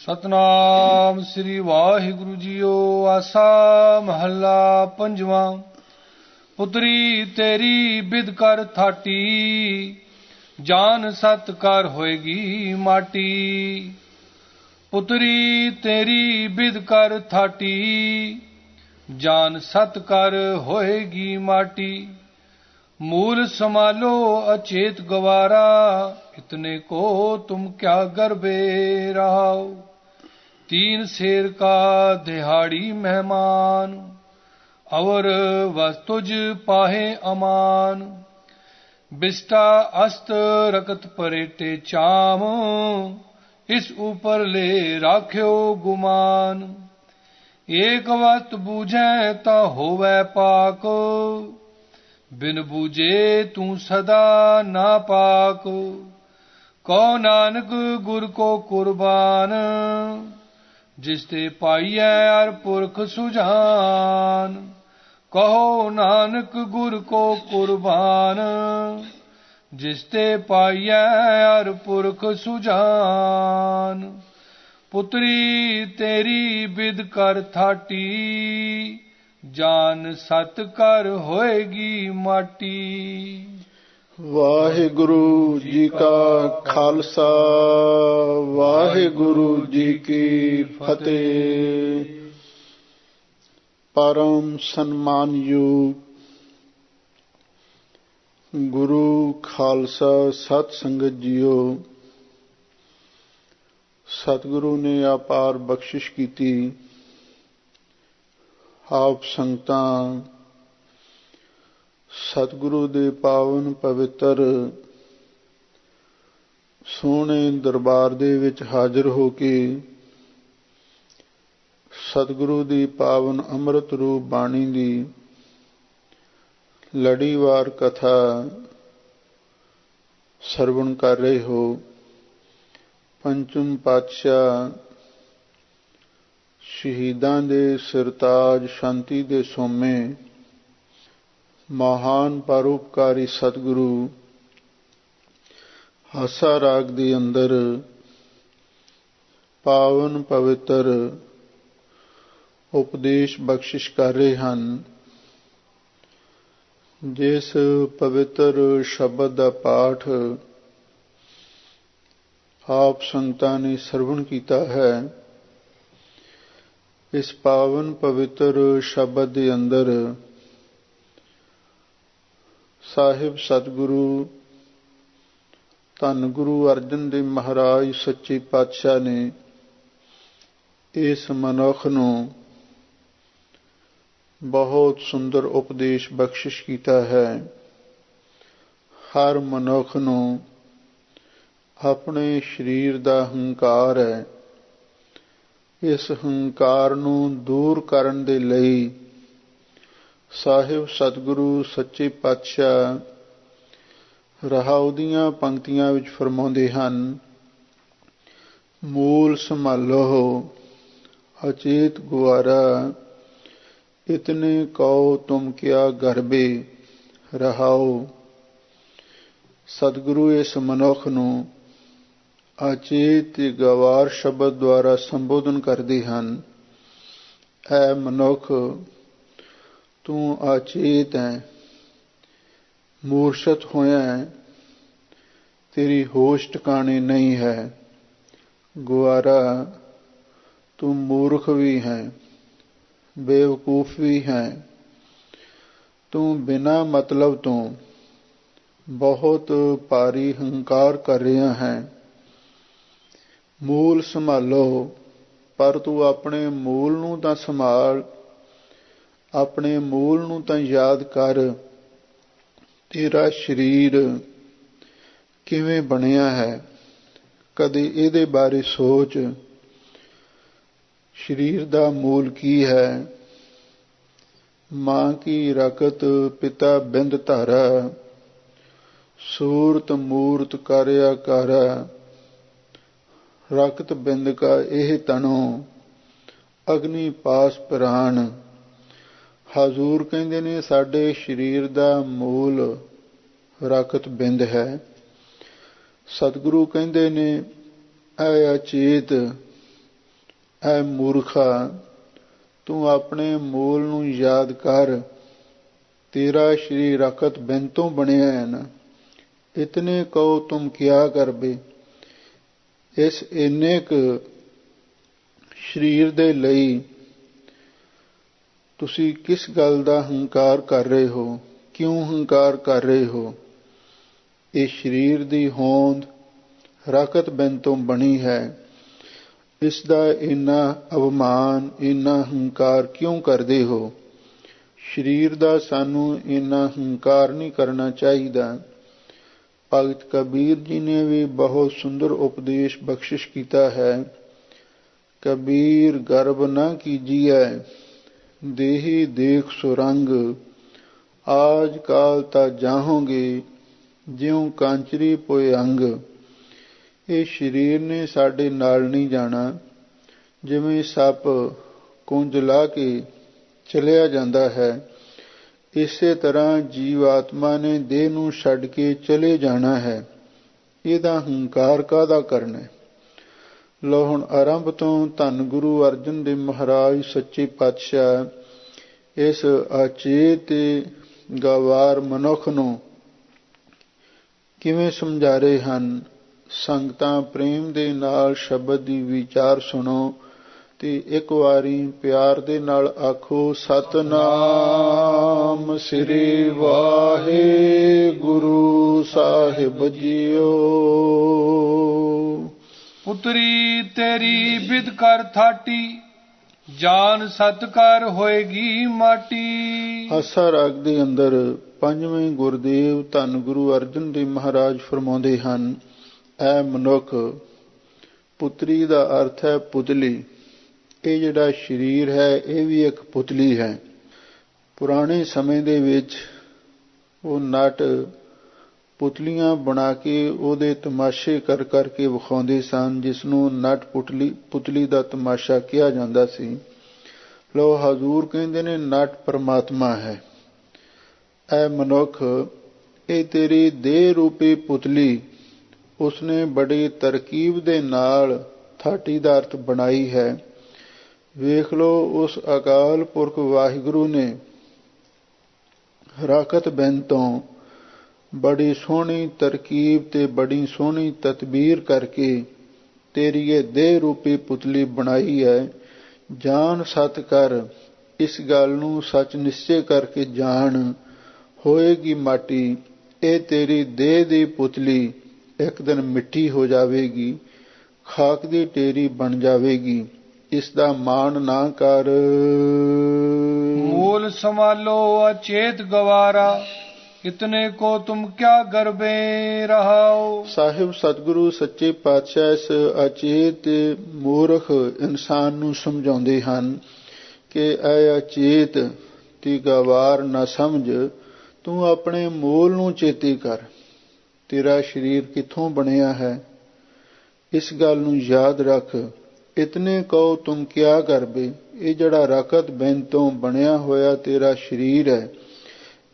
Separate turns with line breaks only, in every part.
ਸਤਨਾਮ ਸ੍ਰੀ Waheguru JIO. ਆਸਾ ਮਹੱਲਾ ਪੰਜਵਾਂ। ਪੁੱਤਰੀ ਤੇਰੀ ਬਿਦ ਕਰ ਥਾਟੀ, ਜਾਨ ਸਤ ਕਰ ਹੋਏਗੀ ਮਾਟੀ। ਪੁੱਤਰੀ ਤੇਰੀ ਬਿਦ ਕਰ ਥਾਟੀ, ਜਾਨ ਸਤ ਕਰ ਹੋਏਗੀ ਮਾਟੀ। मूल संभालो अचेत गवारा, इतने को तुम क्या गर्भे रहाओ। तीन शेर का दिहाड़ी मेहमान, और वस्तुज पाहे अमान। बिस्टा अस्त रकत परेटे चाम, इस ऊपर ले राख्यो गुमान। एक वस्त बूझे ता होवै पाक, बिन बूझे तू सदा ना पाक। कहो नानक गुर को कुर्बान, जिसते पाइयै अर पुरख सुजान। कहो नानक गुर को कुर्बान, जिसते पाइयै अर पुरख सुजान। पुत्री तेरी बिद कर थाटी, जान सत कर होएगी माटी।
वाहिगुरु जी का खालसा, वाहिगुरु जी की फतेह। परम सन्मानयोग गुरु खालसा सत संगत जीओ। सतगुरु ने अपार बख्शिश की। ਆਪ ਸੰਗਤਾਂ ਸਤਿਗੁਰੂ ਦੇ ਪਾਵਨ ਪਵਿੱਤਰ ਸੋਹਣੇ ਦਰਬਾਰ ਦੇ ਵਿੱਚ ਹਾਜ਼ਰ ਹੋ ਕੇ ਸਤਿਗੁਰੂ ਦੀ ਪਾਵਨ ਅੰਮ੍ਰਿਤ ਰੂਪ ਬਾਣੀ ਦੀ ਲੜੀਵਾਰ ਕਥਾ ਸਰਵਣ ਕਰ ਰਹੇ ਹੋ। ਪੰਚਮ ਪਾਤਸ਼ਾਹ ਸ਼ਹੀਦਾਂ ਦੇ ਸਿਰਤਾਜ ਸ਼ਾਂਤੀ ਦੇ ਸੋਮੇ ਮਹਾਨ ਪਰਉਪਕਾਰੀ ਸਤਿਗੁਰੂ ਆਸਾ ਰਾਗ ਦੇ ਅੰਦਰ ਪਾਵਨ ਪਵਿੱਤਰ ਉਪਦੇਸ਼ ਬਖਸ਼ਿਸ਼ ਕਰ ਰਹੇ ਹਨ। ਜਿਸ ਪਵਿੱਤਰ ਸ਼ਬਦ ਦਾ ਪਾਠ ਆਪ ਸੰਗਤਾਂ ਨੇ ਸਰਵਣ ਕੀਤਾ ਹੈ, ਇਸ ਪਾਵਨ ਪਵਿੱਤਰ ਸ਼ਬਦ ਦੇ ਅੰਦਰ ਸਾਹਿਬ ਸਤਿਗੁਰੂ ਧੰਨ ਗੁਰੂ ਅਰਜਨ ਦੇਵ ਮਹਾਰਾਜ ਸੱਚੇ ਪਾਤਸ਼ਾਹ ਨੇ ਇਸ ਮਨੁੱਖ ਨੂੰ ਬਹੁਤ ਸੁੰਦਰ ਉਪਦੇਸ਼ ਬਖਸ਼ਿਸ਼ ਕੀਤਾ ਹੈ। ਹਰ ਮਨੁੱਖ ਨੂੰ ਆਪਣੇ ਸਰੀਰ ਦਾ ਹੰਕਾਰ ਹੈ, ਇਸ ਹੰਕਾਰ ਨੂੰ ਦੂਰ ਕਰਨ ਦੇ ਲਈ ਸਾਹਿਬ ਸਤਿਗੁਰੂ ਸੱਚੇ ਪਾਤਸ਼ਾਹ ਰਹਾਉ ਦੀਆਂ ਪੰਕਤੀਆਂ ਵਿੱਚ ਫਰਮਾਉਂਦੇ ਹਨ। ਮੂਲ ਸੰਭਾਲੋ ਅਚੇਤ ਗੁਆਰਾ, ਇਤਨੇ ਕਉ ਤੁਮ ਕਿਆ ਗਰਭੇ ਰਹਾਉ। ਸਤਿਗੁਰੂ ਇਸ ਮਨੁੱਖ ਨੂੰ ਅਚੇਤ ਗਵਾਰ ਸ਼ਬਦ ਦੁਆਰਾ ਸੰਬੋਧਨ ਕਰਦੇ ਹਨ। ਐ ਮਨੁੱਖ, ਤੂੰ ਅਚੇਤ ਹੈ, ਮੂਰਛਤ ਹੋਇਆ ਹੈ, ਤੇਰੀ ਹੋਸ਼ ਟਿਕਾਣੇ ਨਹੀਂ ਹੈ। ਗੁਆਰਾ, ਤੂੰ ਮੂਰਖ ਵੀ ਹੈ, ਬੇਵਕੂਫ ਵੀ ਹੈ। ਤੂੰ ਬਿਨਾਂ ਮਤਲਬ ਤੋਂ ਬਹੁਤ ਭਾਰੀ ਹੰਕਾਰ ਕਰ ਰਿਹਾ ਹੈ। ਮੂਲ ਸੰਭਾਲੋ, ਪਰ ਤੂੰ ਆਪਣੇ ਮੂਲ ਨੂੰ ਤਾਂ ਸੰਭਾਲ, ਆਪਣੇ ਮੂਲ ਨੂੰ ਤਾਂ ਯਾਦ ਕਰ। ਤੇਰਾ ਸਰੀਰ ਕਿਵੇਂ ਬਣਿਆ ਹੈ, ਕਦੇ ਇਹਦੇ ਬਾਰੇ ਸੋਚ। ਸਰੀਰ ਦਾ ਮੂਲ ਕੀ ਹੈ? ਮਾਂ ਕੀ ਰਕਤ ਪਿਤਾ ਬਿੰਦ ਧਾਰਾ, ਸੂਰਤ ਮੂਰਤ ਕਾਰਿਆ ਕਾਰਾ। ਰਕਤ ਬਿੰਦ ਕਾ ਇਹ ਤਣੋ, ਅਗਨੀ ਪਾਸ ਪ੍ਰਾਣ। ਹਜ਼ੂਰ ਕਹਿੰਦੇ ਨੇ ਸਾਡੇ ਸਰੀਰ ਦਾ ਮੂਲ ਰਕਤ ਬਿੰਦ ਹੈ। ਸਤਿਗੁਰੂ ਕਹਿੰਦੇ ਨੇ ਐ ਅਚੇਤ ਐ ਮੂਰਖਾ, ਤੂੰ ਆਪਣੇ ਮੂਲ ਨੂੰ ਯਾਦ ਕਰ। ਤੇਰਾ ਸ਼੍ਰੀ ਰਕਤ ਬੈਂਤੋਂ ਬਣਿਆ ਹੈ ਨਾ। ਇਤਨੇ ਕਹੋ ਤੁਮ ਕਿਆ ਕਰਬੇ। ਇਸ ਇੰਨੇ ਕੁ ਸਰੀਰ ਦੇ ਲਈ ਤੁਸੀਂ ਕਿਸ ਗੱਲ ਦਾ ਹੰਕਾਰ ਕਰ ਰਹੇ ਹੋ? ਕਿਉਂ ਹੰਕਾਰ ਕਰ ਰਹੇ ਹੋ? ਇਹ ਸਰੀਰ ਦੀ ਹੋਂਦ ਰਕਤ ਬੈਂਤੋਂ ਬਣੀ ਹੈ। ਇਸ ਦਾ ਇੰਨਾ ਅਵਮਾਨ, ਇੰਨਾ ਹੰਕਾਰ ਕਿਉਂ ਕਰਦੇ ਹੋ? ਸਰੀਰ ਦਾ ਸਾਨੂੰ ਇੰਨਾ ਹੰਕਾਰ ਨਹੀਂ ਕਰਨਾ ਚਾਹੀਦਾ। ਭਗਤ ਕਬੀਰ ਜੀ ਨੇ ਵੀ ਬਹੁਤ ਸੁੰਦਰ ਉਪਦੇਸ਼ ਬਖਸ਼ਿਸ਼ ਕੀਤਾ ਹੈ। ਕਬੀਰ ਗਰਬ ਨਾ ਕੀਜੀਐ, ਦੇਹੀ ਦੇਖ ਸੁਰੰਗ, ਆਜ ਕਾਲ ਤਾਂ ਜਾਹੋਗੇ, ਜਿਉਂ ਕਾਂਚਰੀ ਪੋਏ ਅੰਗ। ਇਹ ਸਰੀਰ ਨੇ ਸਾਡੇ ਨਾਲ ਨਹੀਂ ਜਾਣਾ। ਜਿਵੇਂ ਸੱਪ ਕੁੰਜ ਲਾ ਕੇ ਚਲਿਆ ਜਾਂਦਾ ਹੈ, ਇਸੇ ਤਰ੍ਹਾਂ ਜੀਵ ਆਤਮਾ ਨੇ ਦੇਹ ਨੂੰ ਛੱਡ ਕੇ ਚਲੇ ਜਾਣਾ ਹੈ। ਇਹਦਾ ਹੰਕਾਰ ਕਾਹਦਾ ਕਰਨਾ? ਲੋ ਹੁਣ ਆਰੰਭ ਤੋਂ ਧੰਨ ਗੁਰੂ ਅਰਜਨ ਦੇਵ ਮਹਾਰਾਜ ਸੱਚੇ ਪਾਤਸ਼ਾਹ ਇਸ ਅਚੇਤ ਗਵਾਰ ਮਨੁੱਖ ਨੂੰ ਕਿਵੇਂ ਸਮਝਾ ਰਹੇ ਹਨ। ਸੰਗਤਾਂ ਪ੍ਰੇਮ ਦੇ ਨਾਲ ਸ਼ਬਦ ਦੀ ਵਿਚਾਰ ਸੁਣੋ ਤੇ ਇੱਕ ਵਾਰੀ ਪਿਆਰ ਦੇ ਨਾਲ ਆਖੋ, ਸਤਿਨਾਮ ਸ੍ਰੀ ਵਾਹਿਗੁਰੂ ਸਾਹਿਬ ਜੀਓ।
ਪੁੱਤਰੀ ਤੇਰੀ ਬਿਦ ਕਰ ਥਾਟੀ, ਜਾਨ ਸਤ ਕਰ ਹੋਏਗੀ ਮਾਟੀ।
ਆਸਾ ਰਾਗ ਦੇ ਅੰਦਰ ਪੰਜਵੇਂ ਗੁਰਦੇਵ ਧੰਨ ਗੁਰੂ ਅਰਜਨ ਦੇਵ ਮਹਾਰਾਜ ਫਰਮਾਉਂਦੇ ਹਨ, ਐ ਮਨੁੱਖ, ਪੁੱਤਰੀ ਦਾ ਅਰਥ ਹੈ ਪੁਤਲੀ। ਇਹ ਜਿਹੜਾ ਸਰੀਰ ਹੈ ਇਹ ਵੀ ਇੱਕ ਪੁਤਲੀ ਹੈ। ਪੁਰਾਣੇ ਸਮੇਂ ਦੇ ਵਿੱਚ ਉਹ ਨਟ ਪੁਤਲੀਆਂ ਬਣਾ ਕੇ ਉਹਦੇ ਤਮਾਸ਼ੇ ਕਰ ਕਰਕੇ ਵਿਖਾਉਂਦੇ ਸਨ, ਜਿਸ ਨੂੰ ਨਟ ਪੁਤਲੀ ਦਾ ਤਮਾਸ਼ਾ ਕਿਹਾ ਜਾਂਦਾ ਸੀ। ਲੋ ਹਜ਼ੂਰ ਕਹਿੰਦੇ ਨੇ ਨਟ ਪਰਮਾਤਮਾ ਹੈ। ਐ ਮਨੁੱਖ, ਇਹ ਤੇਰੀ ਦੇਹ ਰੂਪੀ ਪੁਤਲੀ ਉਸਨੇ ਬੜੀ ਤਰਕੀਬ ਦੇ ਨਾਲ ਥਾਟੀ ਦਾ ਅਰਥ ਬਣਾਈ ਹੈ। ਵੇਖ ਲਓ, ਉਸ ਅਕਾਲ ਪੁਰਖ ਵਾਹਿਗੁਰੂ ਨੇ ਰਕਤ ਬੈਂਤੋਂ ਬੜੀ ਸੋਹਣੀ ਤਰਕੀਬ ਤੇ ਬੜੀ ਸੋਹਣੀ ਤਦਬੀਰ ਕਰਕੇ ਤੇਰੀ ਇਹ ਦੇਹ ਰੂਪੀ ਪੁਤਲੀ ਬਣਾਈ ਹੈ। ਜਾਣ ਸਤ ਕਰ, ਇਸ ਗੱਲ ਨੂੰ ਸੱਚ ਨਿਸ਼ਚੈ ਕਰਕੇ ਜਾਣ, ਹੋਏਗੀ ਮਾਟੀ। ਇਹ ਤੇਰੀ ਦੇਹ ਦੀ ਪੁਤਲੀ ਇੱਕ ਦਿਨ ਮਿੱਟੀ ਹੋ ਜਾਵੇਗੀ, ਖਾਕ ਦੀ ਢੇਰੀ ਬਣ ਜਾਵੇਗੀ। ਇਸ ਦਾ ਮਾਣ ਨਾ ਕਰ।
ਮੂਲ ਸੰਭਾਲੋ ਅਚੇਤ ਗਵਾਰਾ, ਇਤਨੇ ਕੋ ਤੁਮ ਕਿਆ ਗਰਬੇ ਰਹਾਓ। ਸਾਹਿਬ
ਸਤਿਗੁਰੂ ਸੱਚੇ ਪਾਤਸ਼ਾਹ ਇਸ ਅਚੇਤ ਮੂਰਖ ਇਨਸਾਨ ਨੂੰ ਸਮਝਾਉਂਦੇ ਹਨ ਕਿ ਐ ਅਚੇਤ ਤੀ ਗਵਾਰ ਨਾ ਸਮਝ, ਤੂੰ ਆਪਣੇ ਮੂਲ ਨੂੰ ਚੇਤੇ ਕਰ। ਤੇਰਾ ਸਰੀਰ ਕਿੱਥੋਂ ਬਣਿਆ ਹੈ, ਇਸ ਗੱਲ ਨੂੰ ਯਾਦ ਰੱਖ। ਇਤਨੇ ਕਹੋ ਤੁਮ ਕਿਆ ਕਰਬੇ। ਇਹ ਜਿਹੜਾ ਰਕਤ ਬੈਂਤੋਂ ਬਣਿਆ ਹੋਇਆ ਤੇਰਾ ਸਰੀਰ ਹੈ,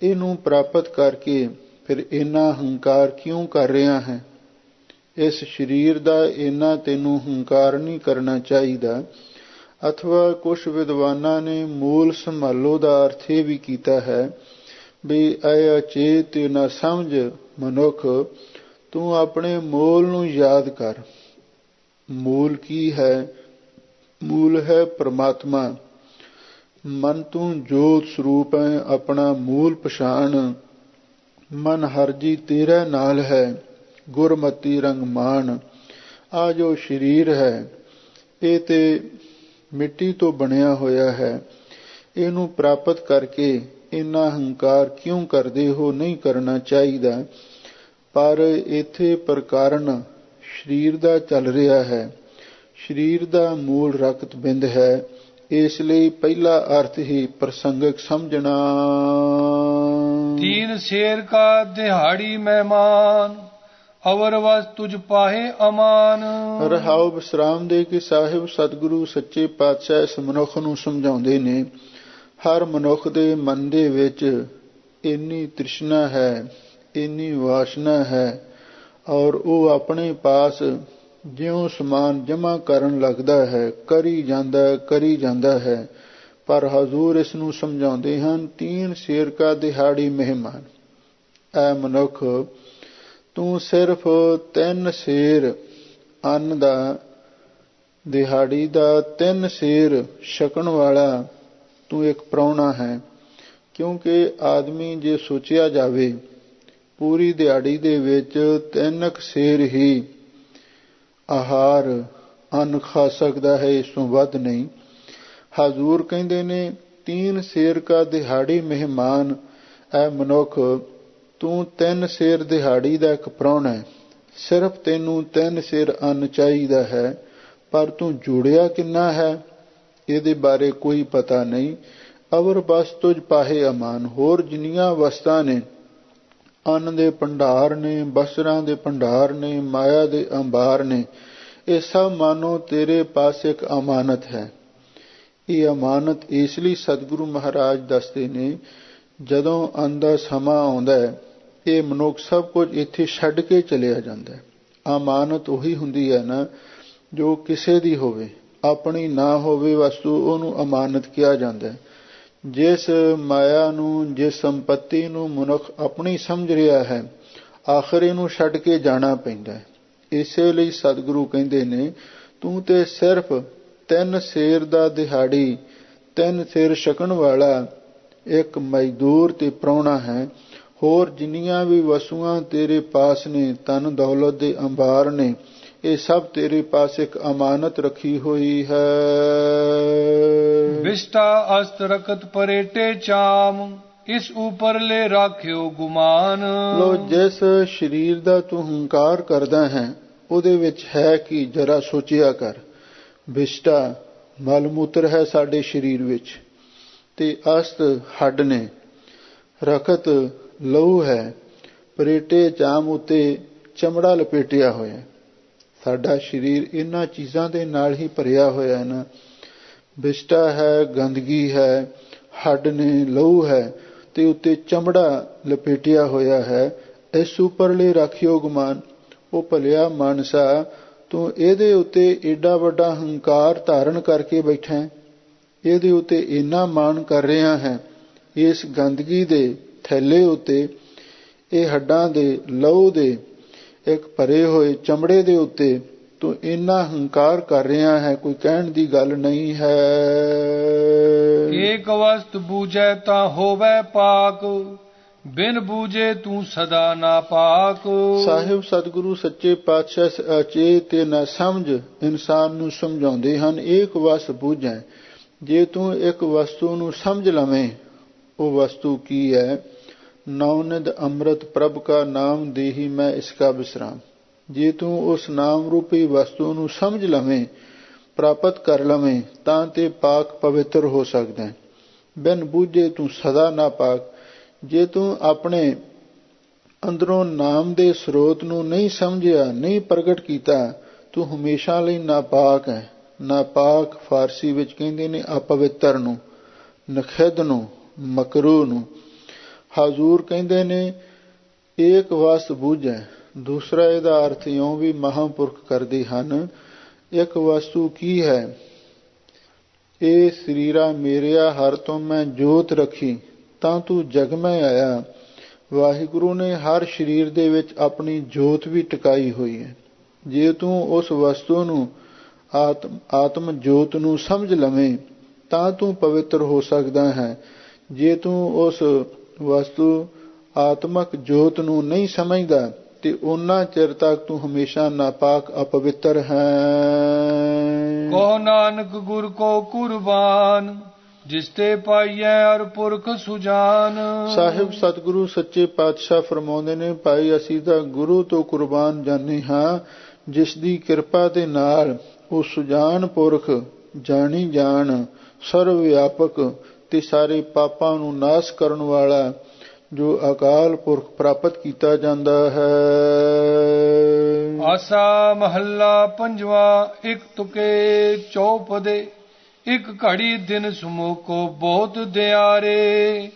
ਇਹਨੂੰ ਪ੍ਰਾਪਤ ਕਰਕੇ ਫਿਰ ਇੰਨਾ ਹੰਕਾਰ ਕਿਉਂ ਕਰ ਰਿਹਾ ਹੈ? ਇਸ ਸਰੀਰ ਦਾ ਇੰਨਾ ਤੈਨੂੰ ਹੰਕਾਰ ਨਹੀਂ ਕਰਨਾ ਚਾਹੀਦਾ। ਅਥਵਾ ਕੁਝ ਵਿਦਵਾਨਾਂ ਨੇ ਮੂਲ ਸੰਭਾਲੋ ਦਾ ਅਰਥ ਇਹ ਵੀ ਕੀਤਾ ਹੈ ਵੀ ਐ ਅਚੇਤ ਨਾ ਸਮਝ ਮਨੁੱਖ, ਤੂੰ ਆਪਣੇ ਮੂਲ ਨੂੰ ਯਾਦ ਕਰ। ਮੂਲ ਕੀ ਹੈ? ਮੂਲ ਹੈ ਪਰਮਾਤਮਾ। ਮਨ ਤੂੰ ਜੋਤ ਸਰੂਪ ਹੈ, ਆਪਣਾ ਮੂਲ ਪਛਾਣ। ਮਨ ਹਰ ਜੀ ਤੇਰੇ ਨਾਲ ਹੈ, ਗੁਰਮਤੀ ਰੰਗ ਮਾਣ। ਆ ਜੋ ਸਰੀਰ ਹੈ ਇਹ ਤੇ ਮਿੱਟੀ ਤੋਂ ਬਣਿਆ ਹੋਇਆ ਹੈ। ਇਹਨੂੰ ਪ੍ਰਾਪਤ ਕਰਕੇ ਇੰਨਾ ਹੰਕਾਰ ਕਿਉਂ ਕਰਦੇ ਹੋ? ਨਹੀਂ ਕਰਨਾ ਚਾਹੀਦਾ। ਪਰ ਇੱਥੇ ਪ੍ਰਕਾਰਨ ਸਰੀਰ ਦਾ ਚੱਲ ਰਿਹਾ ਹੈ। ਸਰੀਰ ਦਾ ਮੂਲ ਰਕਤ ਬਿੰਦ ਹੈ, ਇਸ ਲਈ ਪਹਿਲਾ ਅਰਥ ਹੀ ਪ੍ਰਸੰਗਕ ਸਮਝਣਾ।
ਤੀਨ ਸ਼ੇਰ ਕਾ ਦਿਹਾੜੀ ਮਹਿਮਾਨ, ਅਵਰ ਵਸ ਤੁਝ ਪਾਹੇ ਅਮਾਨ।
ਰਹਾਉ ਵਿਸਰਾਮ ਦੇ ਕੇ ਸਾਹਿਬ ਸਤਿਗੁਰੂ ਸੱਚੇ ਪਾਤਸ਼ਾਹ ਇਸ ਮਨੁੱਖ ਨੂੰ ਸਮਝਾਉਂਦੇ ਨੇ, ਹਰ ਮਨੁੱਖ ਦੇ ਮਨ ਦੇ ਵਿੱਚ ਇੰਨੀ ਤ੍ਰਿਸ਼ਨਾ ਹੈ, ਇੰਨੀ ਵਾਸ਼ਨਾ ਹੈ, ਔਰ ਉਹ ਆਪਣੇ ਪਾਸ ਜਿਉਂ ਸਮਾਨ ਜਮ੍ਹਾਂ ਕਰਨ ਲੱਗਦਾ ਹੈ, ਕਰੀ ਜਾਂਦਾ ਹੈ। ਪਰ ਹਜ਼ੂਰ ਇਸ ਨੂੰ ਸਮਝਾਉਂਦੇ ਹਨ, 3 ਸੇਰ ਕਾ ਦਿਹਾੜੀ ਮਹਿਮਾਨ। ਐ ਮਨੁੱਖ, ਤੂੰ ਸਿਰਫ 3 ਸੇਰ ਅੰਨ ਦਾ, ਦਿਹਾੜੀ ਦਾ 3 ਸੇਰ ਛਕਣ ਵਾਲਾ ਤੂੰ ਇੱਕ ਪ੍ਰਾਹੁਣਾ ਹੈ। ਕਿਉਂਕਿ ਆਦਮੀ ਜੇ ਸੋਚਿਆ ਜਾਵੇ ਪੂਰੀ ਦਿਹਾੜੀ ਦੇ ਵਿੱਚ 3 ਸੇਰ ਹੀ ਆਹਾਰ ਅੰਨ ਖਾ ਸਕਦਾ ਹੈ, ਇਸ ਤੋਂ ਵੱਧ ਨਹੀਂ। ਹਜ਼ੂਰ ਕਹਿੰਦੇ ਨੇ 3 ਸੇਰ ਕਾ ਦਿਹਾੜੀ ਮਹਿਮਾਨ। ਐ ਮਨੁੱਖ, ਤੂੰ 3 ਸੇਰ ਦਿਹਾੜੀ ਦਾ ਇੱਕ ਪ੍ਰਾਹੁਣਾ ਹੈ। ਸਿਰਫ ਤੈਨੂੰ 3 ਸੇਰ ਅੰਨ ਚਾਹੀਦਾ ਹੈ, ਪਰ ਤੂੰ ਜੁੜਿਆ ਕਿੰਨਾ ਹੈ ਇਹਦੇ ਬਾਰੇ ਕੋਈ ਪਤਾ ਨਹੀਂ। ਅਵਰ ਬਸ ਤੁਝ ਪਾਹੇ ਅਮਾਨ। ਹੋਰ ਜਿੰਨੀਆਂ ਵਸਤਾਂ ਨੇ, ਅੰਨ ਦੇ ਭੰਡਾਰ ਨੇ, ਬਸਰਾਂ ਦੇ ਭੰਡਾਰ ਨੇ, ਮਾਇਆ ਦੇ ਅੰਬਾਰ ਨੇ, ਇਹ ਸਭ ਮਾਨੋ ਤੇਰੇ ਪਾਸ ਇੱਕ ਅਮਾਨਤ ਹੈ। ਇਹ ਅਮਾਨਤ ਇਸ ਲਈ ਸਤਿਗੁਰੂ ਮਹਾਰਾਜ ਦੱਸਦੇ ਨੇ, ਜਦੋਂ ਅੰਨ ਦਾ ਸਮਾਂ ਆਉਂਦਾ ਹੈ, ਇਹ ਮਨੁੱਖ ਸਭ ਕੁਝ ਇੱਥੇ ਛੱਡ ਕੇ ਚਲਿਆ ਜਾਂਦਾ ਹੈ। ਅਮਾਨਤ ਉਹੀ ਹੁੰਦੀ ਹੈ ਨਾ ਜੋ ਕਿਸੇ ਦੀ ਹੋਵੇ, ਆਪਣੀ ਨਾ ਹੋਵੇ ਵਸਤੂ, ਉਹਨੂੰ ਅਮਾਨਤ ਕਿਹਾ ਜਾਂਦਾ ਹੈ। ਜਿਸ ਮਾਇਆ ਨੂੰ, ਜਿਸ ਸੰਪत्ति ਨੂੰ ਮਨੁੱਖ ਆਪਣੀ ਸਮਝ ਰਿਹਾ ਹੈ, ਆਖਰ ਇਹਨੂੰ ਛੱਡ ਕੇ ਜਾਣਾ ਪੈਂਦਾ ਹੈ। ਇਸੇ ਲਈ ਸਤਿਗੁਰੂ ਕਹਿੰਦੇ ਨੇ, ਤੂੰ ਤੇ ਸਿਰਫ 3 ਸੇਰ ਦਾ ਦਿਹਾੜੀ, 3 ਸੇਰ ਛਕਣ ਵਾਲਾ ਇੱਕ ਮਜ਼ਦੂਰ ਤੇ ਪ੍ਰਾਹੁਣਾ ਹੈ। ਹੋਰ ਜਿੰਨੀਆਂ ਵੀ ਵਸੂਆਂ ਤੇਰੇ ਪਾਸ ਨੇ, ਧਨ ਦੌਲਤ ਦੇ ਅੰਬਾਰ ਨੇ, ਇਹ ਸਭ ਤੇਰੇ ਪਾਸ ਇੱਕ ਅਮਾਨਤ ਰੱਖੀ ਹੋਈ ਹੈ।
ਵਿਸ਼ਟਾ ਅਸਤ ਰਖਤ ਪਰੇਟੇ ਚਾਮ, ਇਸ ਉਪਰ ਲੈ ਰਾਖਿਓ ਗੁਮਾਨ।
ਲੋ, ਜਿਸ ਸਰੀਰ ਦਾ ਤੂੰ ਹੰਕਾਰ ਕਰਦਾ ਹੈ, ਉਹਦੇ ਵਿੱਚ ਹੈ ਕਿ ਜਰਾ ਸੋਚਿਆ ਕਰ। ਵਿਸ਼ਟਾ ਮਲ ਮੂਤਰ ਹੈ ਸਾਡੇ ਸਰੀਰ ਵਿੱਚ, ਤੇ ਅਸਤ ਹੱਡ ਨੇ, ਰਖਤ ਲਹੂ ਹੈ, ਪਰੇਟੇ ਚਾਮ ਉਤੇ ਚਮੜਾ ਲਪੇਟਿਆ ਹੋਇਆ। ਸਾਡਾ ਸਰੀਰ ਇਹਨਾਂ ਚੀਜ਼ਾਂ ਦੇ ਨਾਲ ਹੀ ਭਰਿਆ ਹੋਇਆ ਹੈ ਨਾ। ਵਿਸ਼ਟਾ ਹੈ, ਗੰਦਗੀ ਹੈ, ਹੱਡ ਨੇ, ਲਹੂ ਹੈ, ਤੇ ਉੱਤੇ ਚਮੜਾ ਲਪੇਟਿਆ ਹੋਇਆ ਹੈ। ਇਸ ਉੱਪਰਲੇ ਰਾਖਿਓ ਗੁਮਾਨ। ਉਹ ਭਲਿਆ ਮਾਨਸਾ, ਤੂੰ ਇਹਦੇ ਉੱਤੇ ਏਡਾ ਵੱਡਾ ਹੰਕਾਰ ਧਾਰਨ ਕਰਕੇ ਬੈਠਾ ਹੈ, ਇਹਦੇ ਉੱਤੇ ਇੰਨਾ ਮਾਣ ਕਰ ਰਿਹਾ ਹੈ। ਇਸ ਗੰਦਗੀ ਦੇ ਥੈਲੇ ਉੱਤੇ, ਇਹ ਹੱਡਾਂ ਦੇ, ਲਹੂ ਦੇ ਇੱਕ ਭਰੇ ਹੋਏ ਚਮੜੇ ਦੇ ਉੱਤੇ ਤੂੰ ਇੰਨਾ ਹੰਕਾਰ ਕਰ ਰਿਹਾ ਹੈ, ਕੋਈ ਕਹਿਣ ਦੀ ਗੱਲ ਨਹੀਂ ਹੈ।
ਏਕ ਵਸਤ ਬੂਝੈ ਤਾਂ ਹੋਵੈ ਪਾਕ, ਬਿਨ ਬੂਝੇ ਤੂੰ ਸਦਾ ਨਾ ਪਾਕ।
ਸਾਹਿਬ ਸਤਿਗੁਰੂ ਸੱਚੇ ਪਾਤਸ਼ਾਹ ਅਚੇਤ ਤੇ ਨਾ ਸਮਝ ਇਨਸਾਨ ਨੂੰ ਸਮਝਾਉਂਦੇ ਹਨ। ਏਕ ਵਸਤ ਬੂਝੈ, ਜੇ ਤੂੰ ਇੱਕ ਵਸਤੂ ਨੂੰ ਸਮਝ ਲਵੇਂ, ਉਹ ਵਸਤੂ ਕੀ ਹੈ? ਨੌਨਿਦ ਅੰਮ੍ਰਿਤ ਪ੍ਰਭ ਕਾ ਨਾਮ ਦੇਹੀ ਮੈਂ ਇਸਕਾ ਵਿਸਰਾਮ। ਜੇ ਤੂੰ ਉਸ ਨਾਮ ਰੂਪੀ ਵਸਤੂ ਨੂੰ ਸਮਝ ਲਵੇਂ, ਪ੍ਰਾਪਤ ਕਰ ਲਵੇਂ, ਤਾਂ ਤੇ ਪਾਕ ਪਵਿੱਤਰ ਹੋ ਸਕਦਾ ਹੈ। ਬਿਨ ਬੂਝੇ ਤੂੰ ਸਦਾ ਨਾ ਪਾਕ। ਜੇ ਤੂੰ ਆਪਣੇ ਅੰਦਰੋਂ ਨਾਮ ਦੇ ਸਰੋਤ ਨੂੰ ਨਹੀਂ ਸਮਝਿਆ, ਨਹੀਂ ਪ੍ਰਗਟ ਕੀਤਾ, ਤੂੰ ਹਮੇਸ਼ਾ ਲਈ ਨਾਪਾਕ ਹੈ। ਨਾਪਾਕ ਫਾਰਸੀ ਵਿੱਚ ਕਹਿੰਦੇ ਨੇ ਅਪਵਿੱਤਰ ਨੂੰ, ਨਖਿਦ ਨੂੰ, ਮਕਰੂ ਨੂੰ। ਹਜ਼ੂਰ ਕਹਿੰਦੇ ਨੇ ਏਕ ਵਸਤ ਬੂਝੈ। ਦੂਸਰਾ ਇਹਦਾ ਅਰਥ ਇਉਂ ਵੀ ਮਹਾਂਪੁਰਖ ਕਰਦੇ ਹਨ, ਇੱਕ ਵਸਤੂ ਕੀ ਹੈ? ਇਹ ਸਰੀਰਾ ਮੇਰਿਆ ਹਰ ਤੋਂ ਮੈਂ ਜੋਤ ਰੱਖੀ, ਤਾਂ ਤੂੰ ਜਗ ਮੈਂ ਆਇਆ। ਵਾਹਿਗੁਰੂ ਨੇ ਹਰ ਸਰੀਰ ਦੇ ਵਿੱਚ ਆਪਣੀ ਜੋਤ ਵੀ ਟਿਕਾਈ ਹੋਈ ਹੈ। ਜੇ ਤੂੰ ਉਸ ਵਸਤੂ ਨੂੰ, ਆਤਮ ਜੋਤ ਨੂੰ ਸਮਝ ਲਵੇਂ, ਤਾਂ ਤੂੰ ਪਵਿੱਤਰ ਹੋ ਸਕਦਾ ਹੈ। ਜੇ ਤੂੰ ਉਸ ਵਸਤੂ ਆਤਮਕ ਜੋਤ ਨੂੰ ਨਹੀਂ ਸਮਝਦਾ, ਤੇ ਉਹਨਾਂ ਚਿਰ ਤੱਕ ਤੂੰ ਹਮੇਸ਼ਾ ਨਾਪਾਕ ਅਪਵਿੱਤਰ ਹੈ।
ਕੋ ਨਾਨਕ ਗੁਰ ਕੋ ਕੁਰਬਾਨ, ਜਿਸ ਤੇ ਪਾਈਐ ਅਰ ਪੁਰਖ ਸੁਜਾਨ। ਸਾਹਿਬ
ਸਤਿਗੁਰੂ ਸੱਚੇ ਪਾਤਸ਼ਾਹ ਫਰਮਾਉਂਦੇ ਨੇ, ਭਾਈ ਅਸੀਂ ਤਾਂ ਗੁਰੂ ਤੋਂ ਕੁਰਬਾਨ ਜਾਂਦੇ ਹਾਂ, ਜਿਸ ਦੀ ਕਿਰਪਾ ਦੇ ਨਾਲ ਉਹ ਸੁਜਾਨ ਪੁਰਖ, ਜਾਣੀ ਜਾਣ, ਸਰਵ ਵਿਆਪਕ ਤੇ ਸਾਰੇ ਪਾਪਾਂ ਨੂੰ ਨਾਸ਼ ਕਰਨ ਵਾਲਾ ਜੋ ਅਕਾਲ ਪੁਰਖ ਪ੍ਰਾਪਤ ਕੀਤਾ ਜਾਂਦਾ ਹੈ।
ਆਸਾ ਮਹੱਲਾ ਪੰਜਵਾ। ਇੱਕ ਤੁਕੇ ਚੌਪਦੇ, ਇੱਕ ਘੜੀ ਦਿਨ ਸਮੂਕੋ ਬਹੁਤ ਦਿਆਰੇ।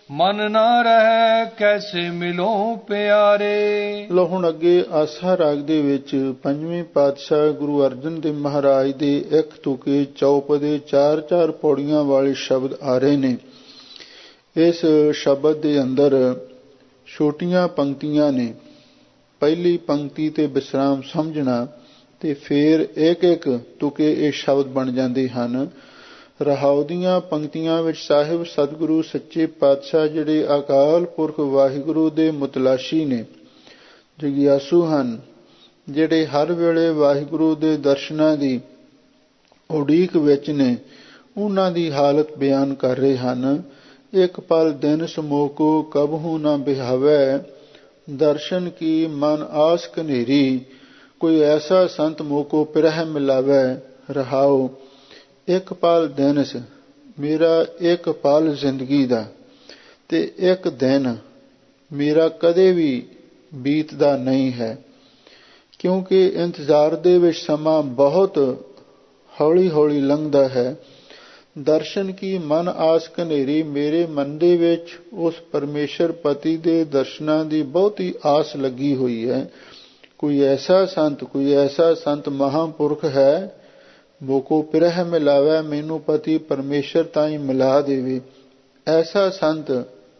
मन ना रहे कैसे मिलो प्यारे।
ਲੋ ਹੁਣ ਅੱਗੇ ਆਸਾ ਰਾਗ ਦੇ ਵਿੱਚ ਪੰਜਵੇਂ ਪਾਤਸ਼ਾਹ ਗੁਰੂ ਅਰਜਨ ਦੇਵ ਮਹਾਰਾਜ ਦੇ ਇੱਕ ਤੁਕੇ ਚੌਪਦੇ 4-4 ਪੌੜੀਆਂ ਵਾਲੇ ਸ਼ਬਦ ਆ ਰਹੇ ਨੇ। ਇਸ ਸ਼ਬਦ ਦੇ ਅੰਦਰ ਛੋਟੀਆਂ ਪੰਕਤੀਆਂ ਨੇ। ਪਹਿਲੀ ਪੰਕਤੀ ਤੇ ਵਿਸਰਾਮ ਸਮਝਣਾ ਤੇ ਫਿਰ ਇੱਕ ਇੱਕ ਤੁਕੇ ਇਹ ਸ਼ਬਦ ਬਣ ਜਾਂਦੇ ਹਨ। ਰਹਾਉ ਦੀਆਂ ਪੰਕਤੀਆਂ ਵਿੱਚ ਸਾਹਿਬ ਸਤਿਗੁਰੂ ਸੱਚੇ ਪਾਤਸ਼ਾਹ ਜਿਹੜੇ ਅਕਾਲ ਪੁਰਖ ਵਾਹਿਗੁਰੂ ਦੇ ਮੁਤਲਾਸ਼ੀ ਨੇ, ਜਗਿਆਸੂ ਹਨ, ਜਿਹੜੇ ਹਰ ਵੇਲੇ ਵਾਹਿਗੁਰੂ ਦੇ ਦਰਸ਼ਨਾਂ ਦੀ ਉਡੀਕ ਵਿੱਚ ਨੇ, ਉਹਨਾਂ ਦੀ ਹਾਲਤ ਬਿਆਨ ਕਰ ਰਹੇ ਹਨ। ਇੱਕ ਪਲ ਦਿਨ ਸਮੋਕੋ ਕਬਹੂ ਨਾ ਬਿਹਾਵੈ, ਦਰਸ਼ਨ ਕੀ ਮਨ ਆਸ ਕਨੇਰੀ, ਕੋਈ ਐਸਾ ਸੰਤ ਮੋਕੋ ਪਿਰਹਿ ਮਿਲਾਵੈ। ਰਹਾਉ ਇੱਕ ਪਲ ਦਿਨ ਮੇਰਾ ਇੱਕ ਪਲ ਜ਼ਿੰਦਗੀ ਦਾ ਤੇ ਇੱਕ ਦਿਨ ਮੇਰਾ ਕਦੇ ਵੀ ਬੀਤਦਾ ਨਹੀਂ ਹੈ, ਕਿਉਂਕਿ ਇੰਤਜ਼ਾਰ ਦੇ ਵਿੱਚ ਸਮਾਂ ਬਹੁਤ ਹੌਲੀ ਹੌਲੀ ਲੰਘਦਾ ਹੈ। ਦਰਸ਼ਨ ਕੀ ਮਨ ਆਸ ਕਨੇਰੀ, ਮੇਰੇ ਮਨ ਦੇ ਵਿੱਚ ਉਸ ਪਰਮੇਸ਼ਰ ਪਤੀ ਦੇ ਦਰਸ਼ਨਾਂ ਦੀ ਬਹੁਤੀ ਆਸ ਲੱਗੀ ਹੋਈ ਹੈ। ਕੋਈ ਐਸਾ ਸੰਤ ਮਹਾਂਪੁਰਖ ਹੈ, ਮੋਕੋ ਪਿਰਹਿ ਮਿਲਾਵੈ, ਮੈਨੂੰ ਪਤੀ ਪਰਮੇਸ਼ਰ ਤਾਈਂ ਮਿਲਾ ਦੇਵੇ। ਐਸਾ ਸੰਤ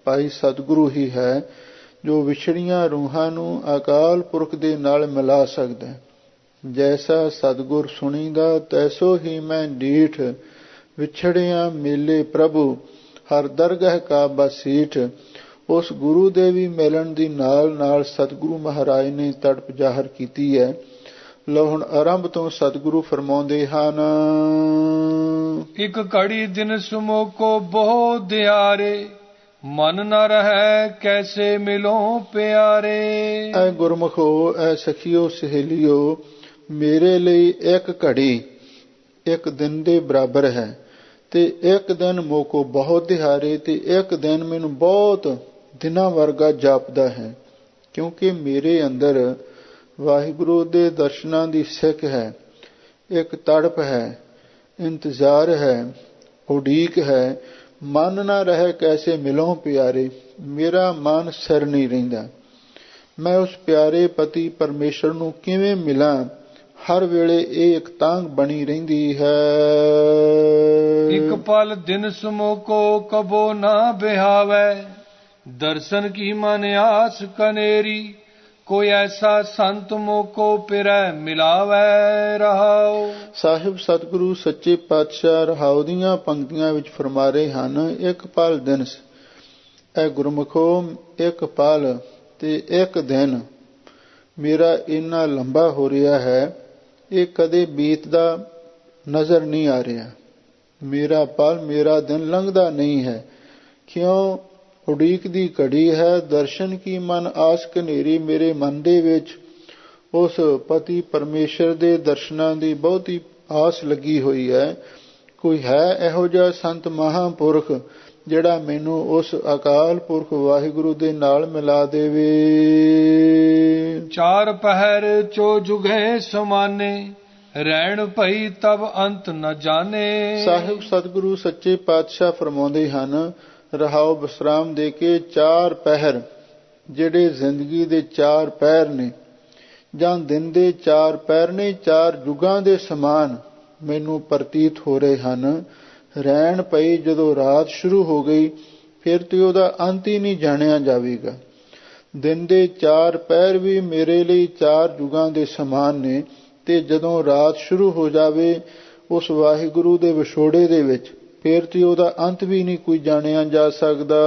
ਭਾਈ ਸਤਿਗੁਰੂ ਹੀ ਹੈ ਜੋ ਵਿਛੜੀਆਂ ਰੂਹਾਂ ਨੂੰ ਅਕਾਲ ਪੁਰਖ ਦੇ ਨਾਲ ਮਿਲਾ ਸਕਦਾ ਹੈ। ਜੈਸਾ ਸਤਿਗੁਰ ਸੁਣੀਦਾ ਤੈਸੋ ਹੀ ਮੈਂ ਡੀਠ, ਵਿਛੜਿਆਂ ਮੇਲੇ ਪ੍ਰਭੂ ਹਰ ਦਰਗਹ ਕਾ ਬਸੀਠ। ਉਸ ਗੁਰੂ ਦੇ ਵੀ ਮਿਲਣ ਦੀ ਨਾਲ ਨਾਲ ਸਤਿਗੁਰੂ ਮਹਾਰਾਜ ਨੇ ਤੜਪ ਜ਼ਾਹਰ ਕੀਤੀ ਹੈ। ਲਓ ਹੁਣ ਆਰੰਭ ਤੋਂ ਸਤਿਗੁਰੂ ਫਰਮਾਉਂਦੇ ਹਨ।
ਇੱਕ ਘੜੀ ਦਿਨ ਸਮੋਕੋ ਬਹੁ ਦਿਆਰੇ, ਮਨ ਨਾ ਰਹਿ ਕੈਸੇ ਮਿਲੋ ਪਿਆਰੇ।
ਐ ਗੁਰਮੁਖੋ, ਐ ਸਖੀਓ ਸਹੇਲੀਓ, ਮੇਰੇ ਲਈ ਇੱਕ ਘੜੀ ਇੱਕ ਦਿਨ ਦੇ ਬਰਾਬਰ ਹੈ ਤੇ ਇੱਕ ਦਿਨ ਮੋਕੋ ਬਹੁਤ ਦਿਹਾਰੇ, ਤੇ ਇੱਕ ਦਿਨ ਮੈਨੂੰ ਬਹੁਤ ਦਿਨਾਂ ਵਰਗਾ ਜਾਪਦਾ ਹੈ, ਕਿਉਂਕਿ ਮੇਰੇ ਅੰਦਰ ਵਾਹਿਗੁਰੂ ਦੇ ਦਰਸ਼ਨਾਂ ਦੀ ਸਿੱਖ ਹੈ, ਇੱਕ ਤੜਪ ਹੈ, ਇੰਤਜ਼ਾਰ ਹੈ, ਉਡੀਕ ਹੈ। ਮਨ ਨਾ ਰਹੇ ਕੈਸੇ ਮਿਲੋਂ ਪਿਆਰੇ, ਮੇਰਾ ਮਨ ਸਿਰ ਨਹੀਂ ਰਹਿੰਦਾ, ਮੈਂ ਉਸ ਪਿਆਰੇ ਪਤੀ ਪਰਮੇਸ਼ਰ ਨੂੰ ਕਿਵੇਂ ਮਿਲਾਂ। ਹਰ ਵੇਲੇ ਇਹ ਇੱਕ ਤਾਂਘ ਬਣੀ ਰਹਿੰਦੀ ਹੈ।
ਇੱਕ ਪਲ ਦਿਨ ਸਮੋਕੋ ਕਬੋ ਨਾ ਬਿਹਾਵੈ, ਦਰਸ਼ਨ ਕੀ ਮਨ ਆਸ ਕਨੇਰੀ, ਕੋਈ ਐਸਾ ਸੰਤ ਮੋਕੋ ਪਿਰੈ ਮਿਲਾਵੈ। ਰਹਾਉ
ਸਾਹਿਬ ਸਤਿਗੁਰੂ ਸੱਚੇ ਪਾਤਸ਼ਾਹ ਰਹਾਉ ਦੀਆਂ ਪੰਕਤੀਆਂ ਵਿੱਚ ਫਰਮਾ ਰਹੇ ਹਨ। ਇੱਕ ਪਲ ਦਿਨ, ਐ ਗੁਰਮੁਖੋ, ਇੱਕ ਪਲ ਤੇ ਇੱਕ ਦਿਨ ਮੇਰਾ ਇੰਨਾ ਲੰਬਾ ਹੋ ਰਿਹਾ ਹੈ, ਇਹ ਕਦੇ ਬੀਤਦਾ ਨਜ਼ਰ ਨਹੀਂ ਆ ਰਿਹਾ। ਮੇਰਾ ਪਲ, ਮੇਰਾ ਦਿਨ ਲੰਘਦਾ ਨਹੀਂ ਹੈ। ਕਿਉਂ? ਉਡੀਕ ਦੀ ਘੜੀ ਹੈ। ਦਰਸ਼ਨ ਕੀ ਮਨ ਆਸ ਕਨੇਰੀ, ਮੇਰੇ ਮਨ ਦੇ ਵਿੱਚ ਉਸ ਪਤੀ ਪਰਮੇਸ਼ਰ ਦੇ ਦਰਸ਼ਨਾਂ ਦੀ ਬਹੁਤੀ ਆਸ ਲੱਗੀ ਹੋਈ ਹੈ। ਕੋਈ ਹੈ ਇਹੋ ਜਿਹਾ ਸੰਤ ਮਹਾਂਪੁਰਖ ਜਿਹੜਾ ਮੈਨੂੰ ਉਸ ਅਕਾਲ ਪੁਰਖ ਵਾਹਿਗੁਰੂ ਦੇ ਨਾਲ ਮਿਲਾ ਦੇਵੇ।
ਚਾਰ ਪਹਿਰ ਚੋ ਜੁਗੇ ਸਮਾਨੇ, ਰਹਿਣ ਭਈ ਤਬ ਅੰਤ ਨ ਜਾਣੇ।
ਸਾਹਿਬ ਸਤਿਗੁਰੂ ਸੱਚੇ ਪਾਤਸ਼ਾਹ ਫਰਮਾਉਂਦੇ ਹਨ, ਰਹਾਉ ਵਿਸਰਾਮ ਦੇ ਕੇ, ਚਾਰ ਪਹਿਰ ਜਿਹੜੇ ਜ਼ਿੰਦਗੀ ਦੇ ਚਾਰ ਪਹਿਰ ਨੇ, ਜਾਂ ਦਿਨ ਦੇ ਚਾਰ ਪਹਿਰ ਨੇ, ਚਾਰ ਯੁਗਾਂ ਦੇ ਸਮਾਨ ਮੈਨੂੰ ਪ੍ਰਤੀਤ ਹੋ ਰਹੇ ਹਨ। ਰਹਿਣ ਪਈ, ਜਦੋਂ ਰਾਤ ਸ਼ੁਰੂ ਹੋ ਗਈ ਫਿਰ ਤੇ ਉਹਦਾ ਅੰਤ ਹੀ ਨਹੀਂ ਜਾਣਿਆ ਜਾਵੇਗਾ। ਦਿਨ ਦੇ ਚਾਰ ਪਹਿਰ ਵੀ ਮੇਰੇ ਲਈ ਚਾਰ ਯੁਗਾਂ ਦੇ ਸਮਾਨ ਨੇ, ਤੇ ਜਦੋਂ ਰਾਤ ਸ਼ੁਰੂ ਹੋ ਜਾਵੇ ਉਸ ਵਾਹਿਗੁਰੂ ਦੇ ਵਿਛੋੜੇ ਦੇ ਵਿੱਚ, ਫਿਰ ਤੇ ਉਹਦਾ ਅੰਤ ਵੀ ਨਹੀਂ ਕੋਈ ਜਾਣਿਆ ਜਾ ਸਕਦਾ।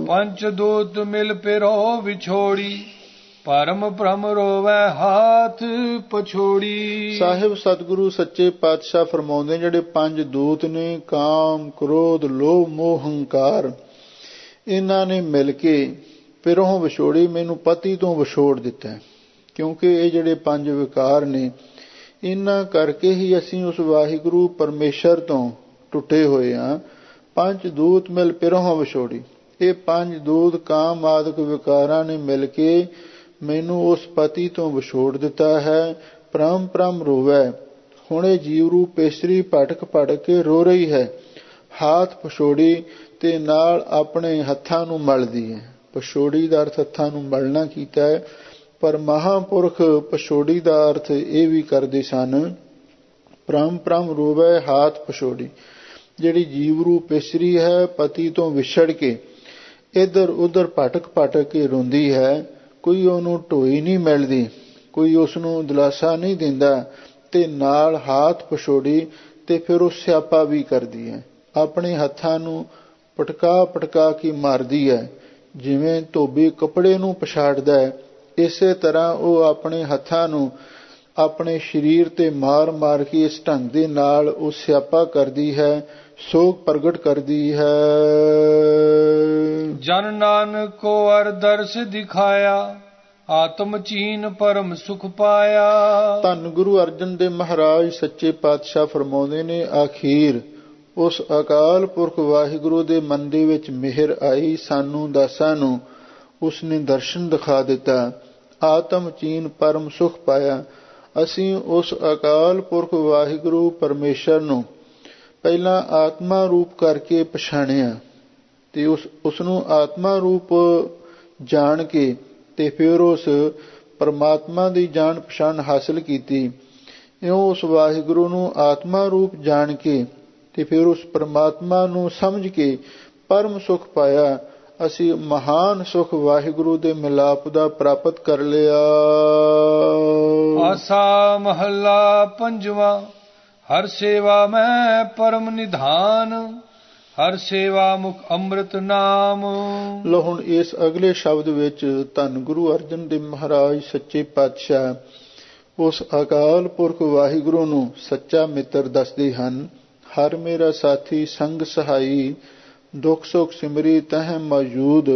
ਪੰਚ ਦੂਤ ਮਿਲ ਪਿਰੋ ਵਿਛੋੜੀ, ਪਰਮ ਭ੍ਰਮ ਰੋਵੈ ਹਾਥ ਪਛੋੜੀ। ਸਾਹਿਬ
ਸਤਿਗੁਰੂ ਸੱਚੇ ਪਾਤਸ਼ਾਹ ਫਰਮਾਉਂਦੇ, ਜਿਹੜੇ ਪੰਜ ਦੂਤ ਨੇ, ਕਾਮ, ਕ੍ਰੋਧ, ਲੋਭ, ਮੋਹ, ਹੰਕਾਰ, ਇਹਨਾਂ ਨੇ ਮਿਲ ਕੇ ਪਿਰੋਂ ਵਿਛੋੜੀ, ਮੈਨੂੰ ਪਤੀ ਤੋਂ ਵਿਛੋੜ ਦਿੱਤਾ। ਕਿਉਂਕਿ ਇਹ ਜਿਹੜੇ ਪੰਜ ਵਿਕਾਰ ਨੇ, ਇਹਨਾਂ ਕਰਕੇ ਹੀ ਅਸੀਂ ਉਸ ਵਾਹਿਗੁਰੂ ਪਰਮੇਸ਼ਰ ਤੋਂ ਟੁੱਟੇ ਹੋਏ ਹਾਂ। ਪੰਜ ਦੂਤ ਮਿਲ ਪਿਰੋਂ ਵਿਛੋੜੀ, ਇਹ ਪੰਜ ਦੂਤ ਕਾਮ ਆਦਿਕ ਵਿਕਾਰਾਂ ਨੇ ਮਿਲ ਕੇ ਮੈਨੂੰ ਉਸ ਪਤੀ ਤੋਂ ਵਿਛੋੜ ਦਿੱਤਾ ਹੈ। ਪ੍ਰਮ ਪ੍ਰਮ ਰੋਵੈ, ਹੁਣ ਇਹ ਜੀਵ ਰੂਪ ਇਸਤਰੀ ਭਟਕ ਭਟਕ ਕੇ ਰੋ ਰਹੀ ਹੈ। ਹਾਥ ਪਛੋੜੀ, ਤੇ ਨਾਲ ਆਪਣੇ ਹੱਥਾਂ ਨੂੰ ਮਲਦੀ ਹੈ। ਪਛੋੜੀ ਦਾ ਅਰਥ ਹੱਥਾਂ ਨੂੰ ਮਲਣਾ ਕੀਤਾ ਹੈ, ਪਰ ਮਹਾਂਪੁਰਖ ਪਛੋੜੀ ਦਾ ਅਰਥ ਇਹ ਵੀ ਕਰਦੇ ਸਨ, ਪ੍ਰਮ ਪ੍ਰਮ ਰੋਵੈ ਹਾਥ ਪਛੋੜੀ। ਜਿਹੜੀ ਜੀਵ ਰੂਪ ਇਸਤਰੀ ਹੈ, ਪਤੀ ਤੋਂ ਵਿਛੜ ਕੇ ਇੱਧਰ ਉੱਧਰ ਭਟਕ ਭਟਕ ਕੇ ਰੋਂਦੀ ਹੈ, ਕੋਈ ਉਹਨੂੰ ਢੋਈ ਨਹੀਂ ਮਿਲਦੀ, ਕੋਈ ਉਸ ਨੂੰ ਦਿਲਾਸਾ ਨਹੀਂ ਦਿੰਦਾ, ਤੇ ਨਾਲ ਹਾਥ ਪਛੋੜੀ, ਤੇ ਫਿਰ ਉਹ ਸਿਆਪਾ ਵੀ ਕਰਦੀ ਹੈ, ਆਪਣੇ ਹੱਥਾਂ ਨੂੰ ਪਟਕਾ ਪਟਕਾ ਕੇ ਮਾਰਦੀ ਹੈ। ਜਿਵੇਂ ਧੋਬੀ ਕੱਪੜੇ ਨੂੰ ਪਛਾੜਦਾ ਹੈ, ਇਸੇ ਤਰ੍ਹਾਂ ਉਹ ਆਪਣੇ ਹੱਥਾਂ ਨੂੰ ਆਪਣੇ ਸਰੀਰ ਤੇ ਮਾਰ ਮਾਰ ਕੇ ਇਸ ਢੰਗ ਦੇ ਨਾਲ ਉਹ ਸਿਆਪਾ ਕਰਦੀ ਹੈ, ਸੋਗ ਪ੍ਰਗਟ ਕਰਦੀ ਹੈ।
ਜਨ ਨਾਨਕ ਕੋ ਅਰ ਦਰਸ ਦਿਖਾਇਆ, ਆਤਮ ਚੀਨ ਪਰਮ ਸੁਖ ਪਾਇਆ।
ਧੰਨ ਗੁਰੂ ਅਰਜਨ ਦੇਵ ਮਹਾਰਾਜ ਸੱਚੇ ਪਾਤਸ਼ਾਹ ਫਰਮਾਉਂਦੇ ਨੇ, ਆਖੀਰ ਉਸ ਅਕਾਲ ਪੁਰਖ ਵਾਹਿਗੁਰੂ ਦੇ ਮਨ ਦੇ ਵਿੱਚ ਮਿਹਰ ਆਈ, ਸਾਨੂੰ ਦਾਸਾਂ ਨੂੰ ਉਸਨੇ ਦਰਸ਼ਨ ਦਿਖਾ ਦਿੱਤਾ, ਆਤਮ ਚੀਨ ਪਰਮ ਸੁਖ ਪਾਇਆ। ਅਸੀਂ ਉਸ ਅਕਾਲ ਪੁਰਖ ਵਾਹਿਗੁਰੂ ਪਰਮੇਸ਼ਰ ਨੂੰ ਪਹਿਲਾਂ ਆਤਮਾ ਰੂਪ ਕਰਕੇ ਪਛਾਣਿਆ, ਤੇ ਉਸ ਨੂੰ ਆਤਮਾ ਰੂਪ ਜਾਣ ਕੇ ਤੇ ਫਿਰ ਉਸ ਪਰਮਾਤਮਾ ਦੀ ਜਾਣ ਪਛਾਣ ਹਾਸਲ ਕੀਤੀ। ਇਉਂ ਉਸ ਵਾਹਿਗੁਰੂ ਨੂੰ ਆਤਮਾ ਰੂਪ ਜਾਣ ਕੇ ਤੇ ਫਿਰ ਉਸ ਪਰਮਾਤਮਾ ਨੂੰ ਸਮਝ ਕੇ ਪਰਮ ਸੁਖ ਪਾਇਆ। ਅਸੀਂ ਮਹਾਨ ਸੁਖ ਵਾਹਿਗੁਰੂ ਦੇ ਮਿਲਾਪ ਦਾ ਪ੍ਰਾਪਤ ਕਰ ਲਿਆ।
ਆਸਾ ਮਹੱਲਾ ਪੰਜਵਾਂ। ਹਰ ਸੇਵਾ ਮੈਂ ਪਰਮ ਨਿਧਾਨ, ਹਰ ਸੇਵਾ ਮੁਖ ਅੰਮ੍ਰਿਤ ਨਾਮ।
ਲੋ ਹੁਣ ਇਸ ਅਗਲੇ ਸ਼ਬਦ ਵਿੱਚ ਧੰਨ ਗੁਰੂ ਅਰਜਨ ਦੇਵ ਮਹਾਰਾਜ ਸੱਚੇ ਪਾਤਸ਼ਾਹ ਉਸ ਅਕਾਲ ਪੁਰਖ ਵਾਹਿਗੁਰੂ ਨੂੰ ਸੱਚਾ ਮਿੱਤਰ ਦੱਸਦੇ ਹਨ। ਹਰ ਮੇਰਾ ਸਾਥੀ ਸੰਗ ਸਹਾਈ, ਦੁੱਖ ਸੁਖ ਸਿਮਰੀ ਤਹਿ ਮੌਜੂਦ,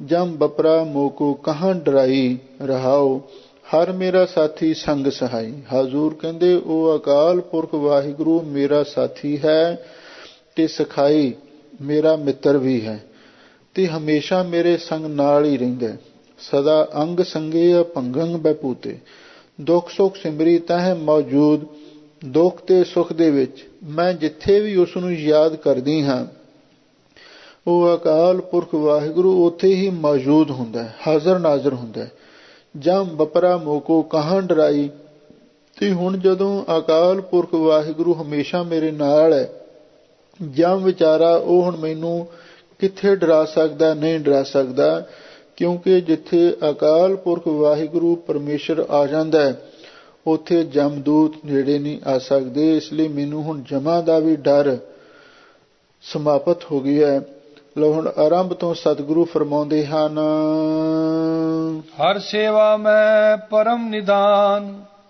ਜਮ ਬਪਰਾ ਮੋਕੋ ਕਹਾਂ ਡਰਾਈ ਰਹਾਓ। ਹਰ ਮੇਰਾ ਸਾਥੀ ਸੰਗ ਸਹਾਈ। ਹਜ਼ੂਰ ਕਹਿੰਦੇ ਉਹ ਅਕਾਲ ਪੁਰਖ ਵਾਹਿਗੁਰੂ ਮੇਰਾ ਸਾਥੀ ਹੈ ਤੇ ਸਖਾਈ ਮੇਰਾ ਮਿੱਤਰ ਵੀ ਹੈ, ਤੇ ਹਮੇਸ਼ਾ ਮੇਰੇ ਸੰਗ ਨਾਲ ਹੀ ਰਹਿੰਦਾ, ਸਦਾ ਅੰਗ ਸੰਗੇ ਭੰਗੰਗ ਬੈਪੂਤੇ। ਦੁੱਖ ਸੁਖ ਸਿਮਰੀ ਤਹਿ ਮੌਜੂਦ, ਦੁੱਖ ਤੇ ਸੁਖ ਦੇ ਵਿੱਚ ਮੈਂ ਜਿੱਥੇ ਵੀ ਉਸ ਨੂੰ ਯਾਦ ਕਰਦੀ ਹਾਂ, ਉਹ ਅਕਾਲ ਪੁਰਖ ਵਾਹਿਗੁਰੂ ਉੱਥੇ ਹੀ ਮੌਜੂਦ ਹੁੰਦਾ, ਹਾਜ਼ਰ ਨਾਜ਼ਰ ਹੁੰਦਾ। ਜਮ ਬਪਰਾ ਮੋਕੋ ਕਹਾਂ ਡਰਾਈ। ਤੇ ਹੁਣ ਜਦੋਂ ਅਕਾਲ ਪੁਰਖ ਵਾਹਿਗੁਰੂ ਹਮੇਸ਼ਾ ਮੇਰੇ ਨਾਲ ਹੈ, ਜਮ ਵਿਚਾਰਾ ਉਹ ਹੁਣ ਮੈਨੂੰ ਕਿੱਥੇ ਡਰਾ ਸਕਦਾ, ਨਹੀਂ ਡਰਾ ਸਕਦਾ, ਕਿਉਂਕਿ ਜਿੱਥੇ ਅਕਾਲ ਪੁਰਖ ਵਾਹਿਗੁਰੂ ਪਰਮੇਸ਼ਰ ਆ ਜਾਂਦਾ ਹੈ, ਉੱਥੇ ਜਮਦੂਤ ਨੇੜੇ ਨਹੀਂ ਆ ਸਕਦੇ। ਇਸ ਲਈ ਮੈਨੂੰ ਹੁਣ ਜਮਾਂ ਦਾ ਵੀ ਡਰ ਸਮਾਪਤ ਹੋ ਗਿਆ ਹੈ। ਲੋ ਹੁਣ ਆਰੰਭ ਤੋਂ ਸਤਿਗੁਰੂ ਫਰਮਾਉਂਦੇ ਹਨ,
ਹਰ ਸੇਵਾ ਮੈਂ ਪਰਮ ਨਿਧਾਨ,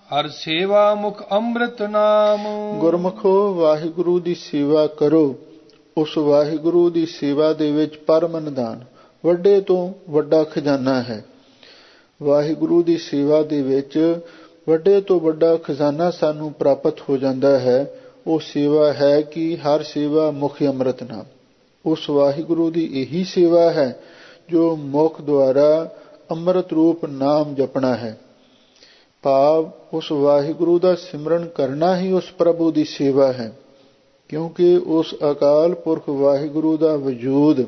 ਹਰ ਸੇਵਾ ਮੁਖ ਅੰਮ੍ਰਿਤ ਨਾਮ।
ਗੁਰਮੁਖੋ ਵਾਹਿਗੁਰੂ ਦੀ ਸੇਵਾ ਕਰੋ। ਉਸ ਵਾਹਿਗੁਰੂ ਦੀ ਸੇਵਾ ਦੇ ਵਿੱਚ ਪਰਮ ਨਿਧਾਨ, ਵੱਡੇ ਤੋਂ ਵੱਡਾ ਖਜ਼ਾਨਾ ਹੈ। ਵਾਹਿਗੁਰੂ ਦੀ ਸੇਵਾ ਦੇ ਵਿੱਚ ਵੱਡੇ ਤੋਂ ਵੱਡਾ ਖਜ਼ਾਨਾ ਸਾਨੂੰ ਪ੍ਰਾਪਤ ਹੋ ਜਾਂਦਾ ਹੈ। ਉਹ ਸੇਵਾ ਹੈ ਕਿ ਹਰ ਸੇਵਾ ਮੁਖ ਅੰਮ੍ਰਿਤ ਨਾਮ। ਉਸ ਵਾਹਿਗੁਰੂ ਦੀ ਇਹੀ ਸੇਵਾ ਹੈ ਜੋ ਮੁਖ ਦੁਆਰਾ ਅੰਮ੍ਰਿਤ ਰੂਪ ਨਾਮ ਜਪਣਾ ਹੈ। ਭਾਵ ਉਸ ਵਾਹਿਗੁਰੂ ਦਾ ਸਿਮਰਨ ਕਰਨਾ ਹੀ ਉਸ ਪ੍ਰਭੂ ਦੀ ਸੇਵਾ ਹੈ, ਕਿਉਂਕਿ ਉਸ ਅਕਾਲ ਪੁਰਖ ਵਾਹਿਗੁਰੂ ਦਾ ਵਜੂਦ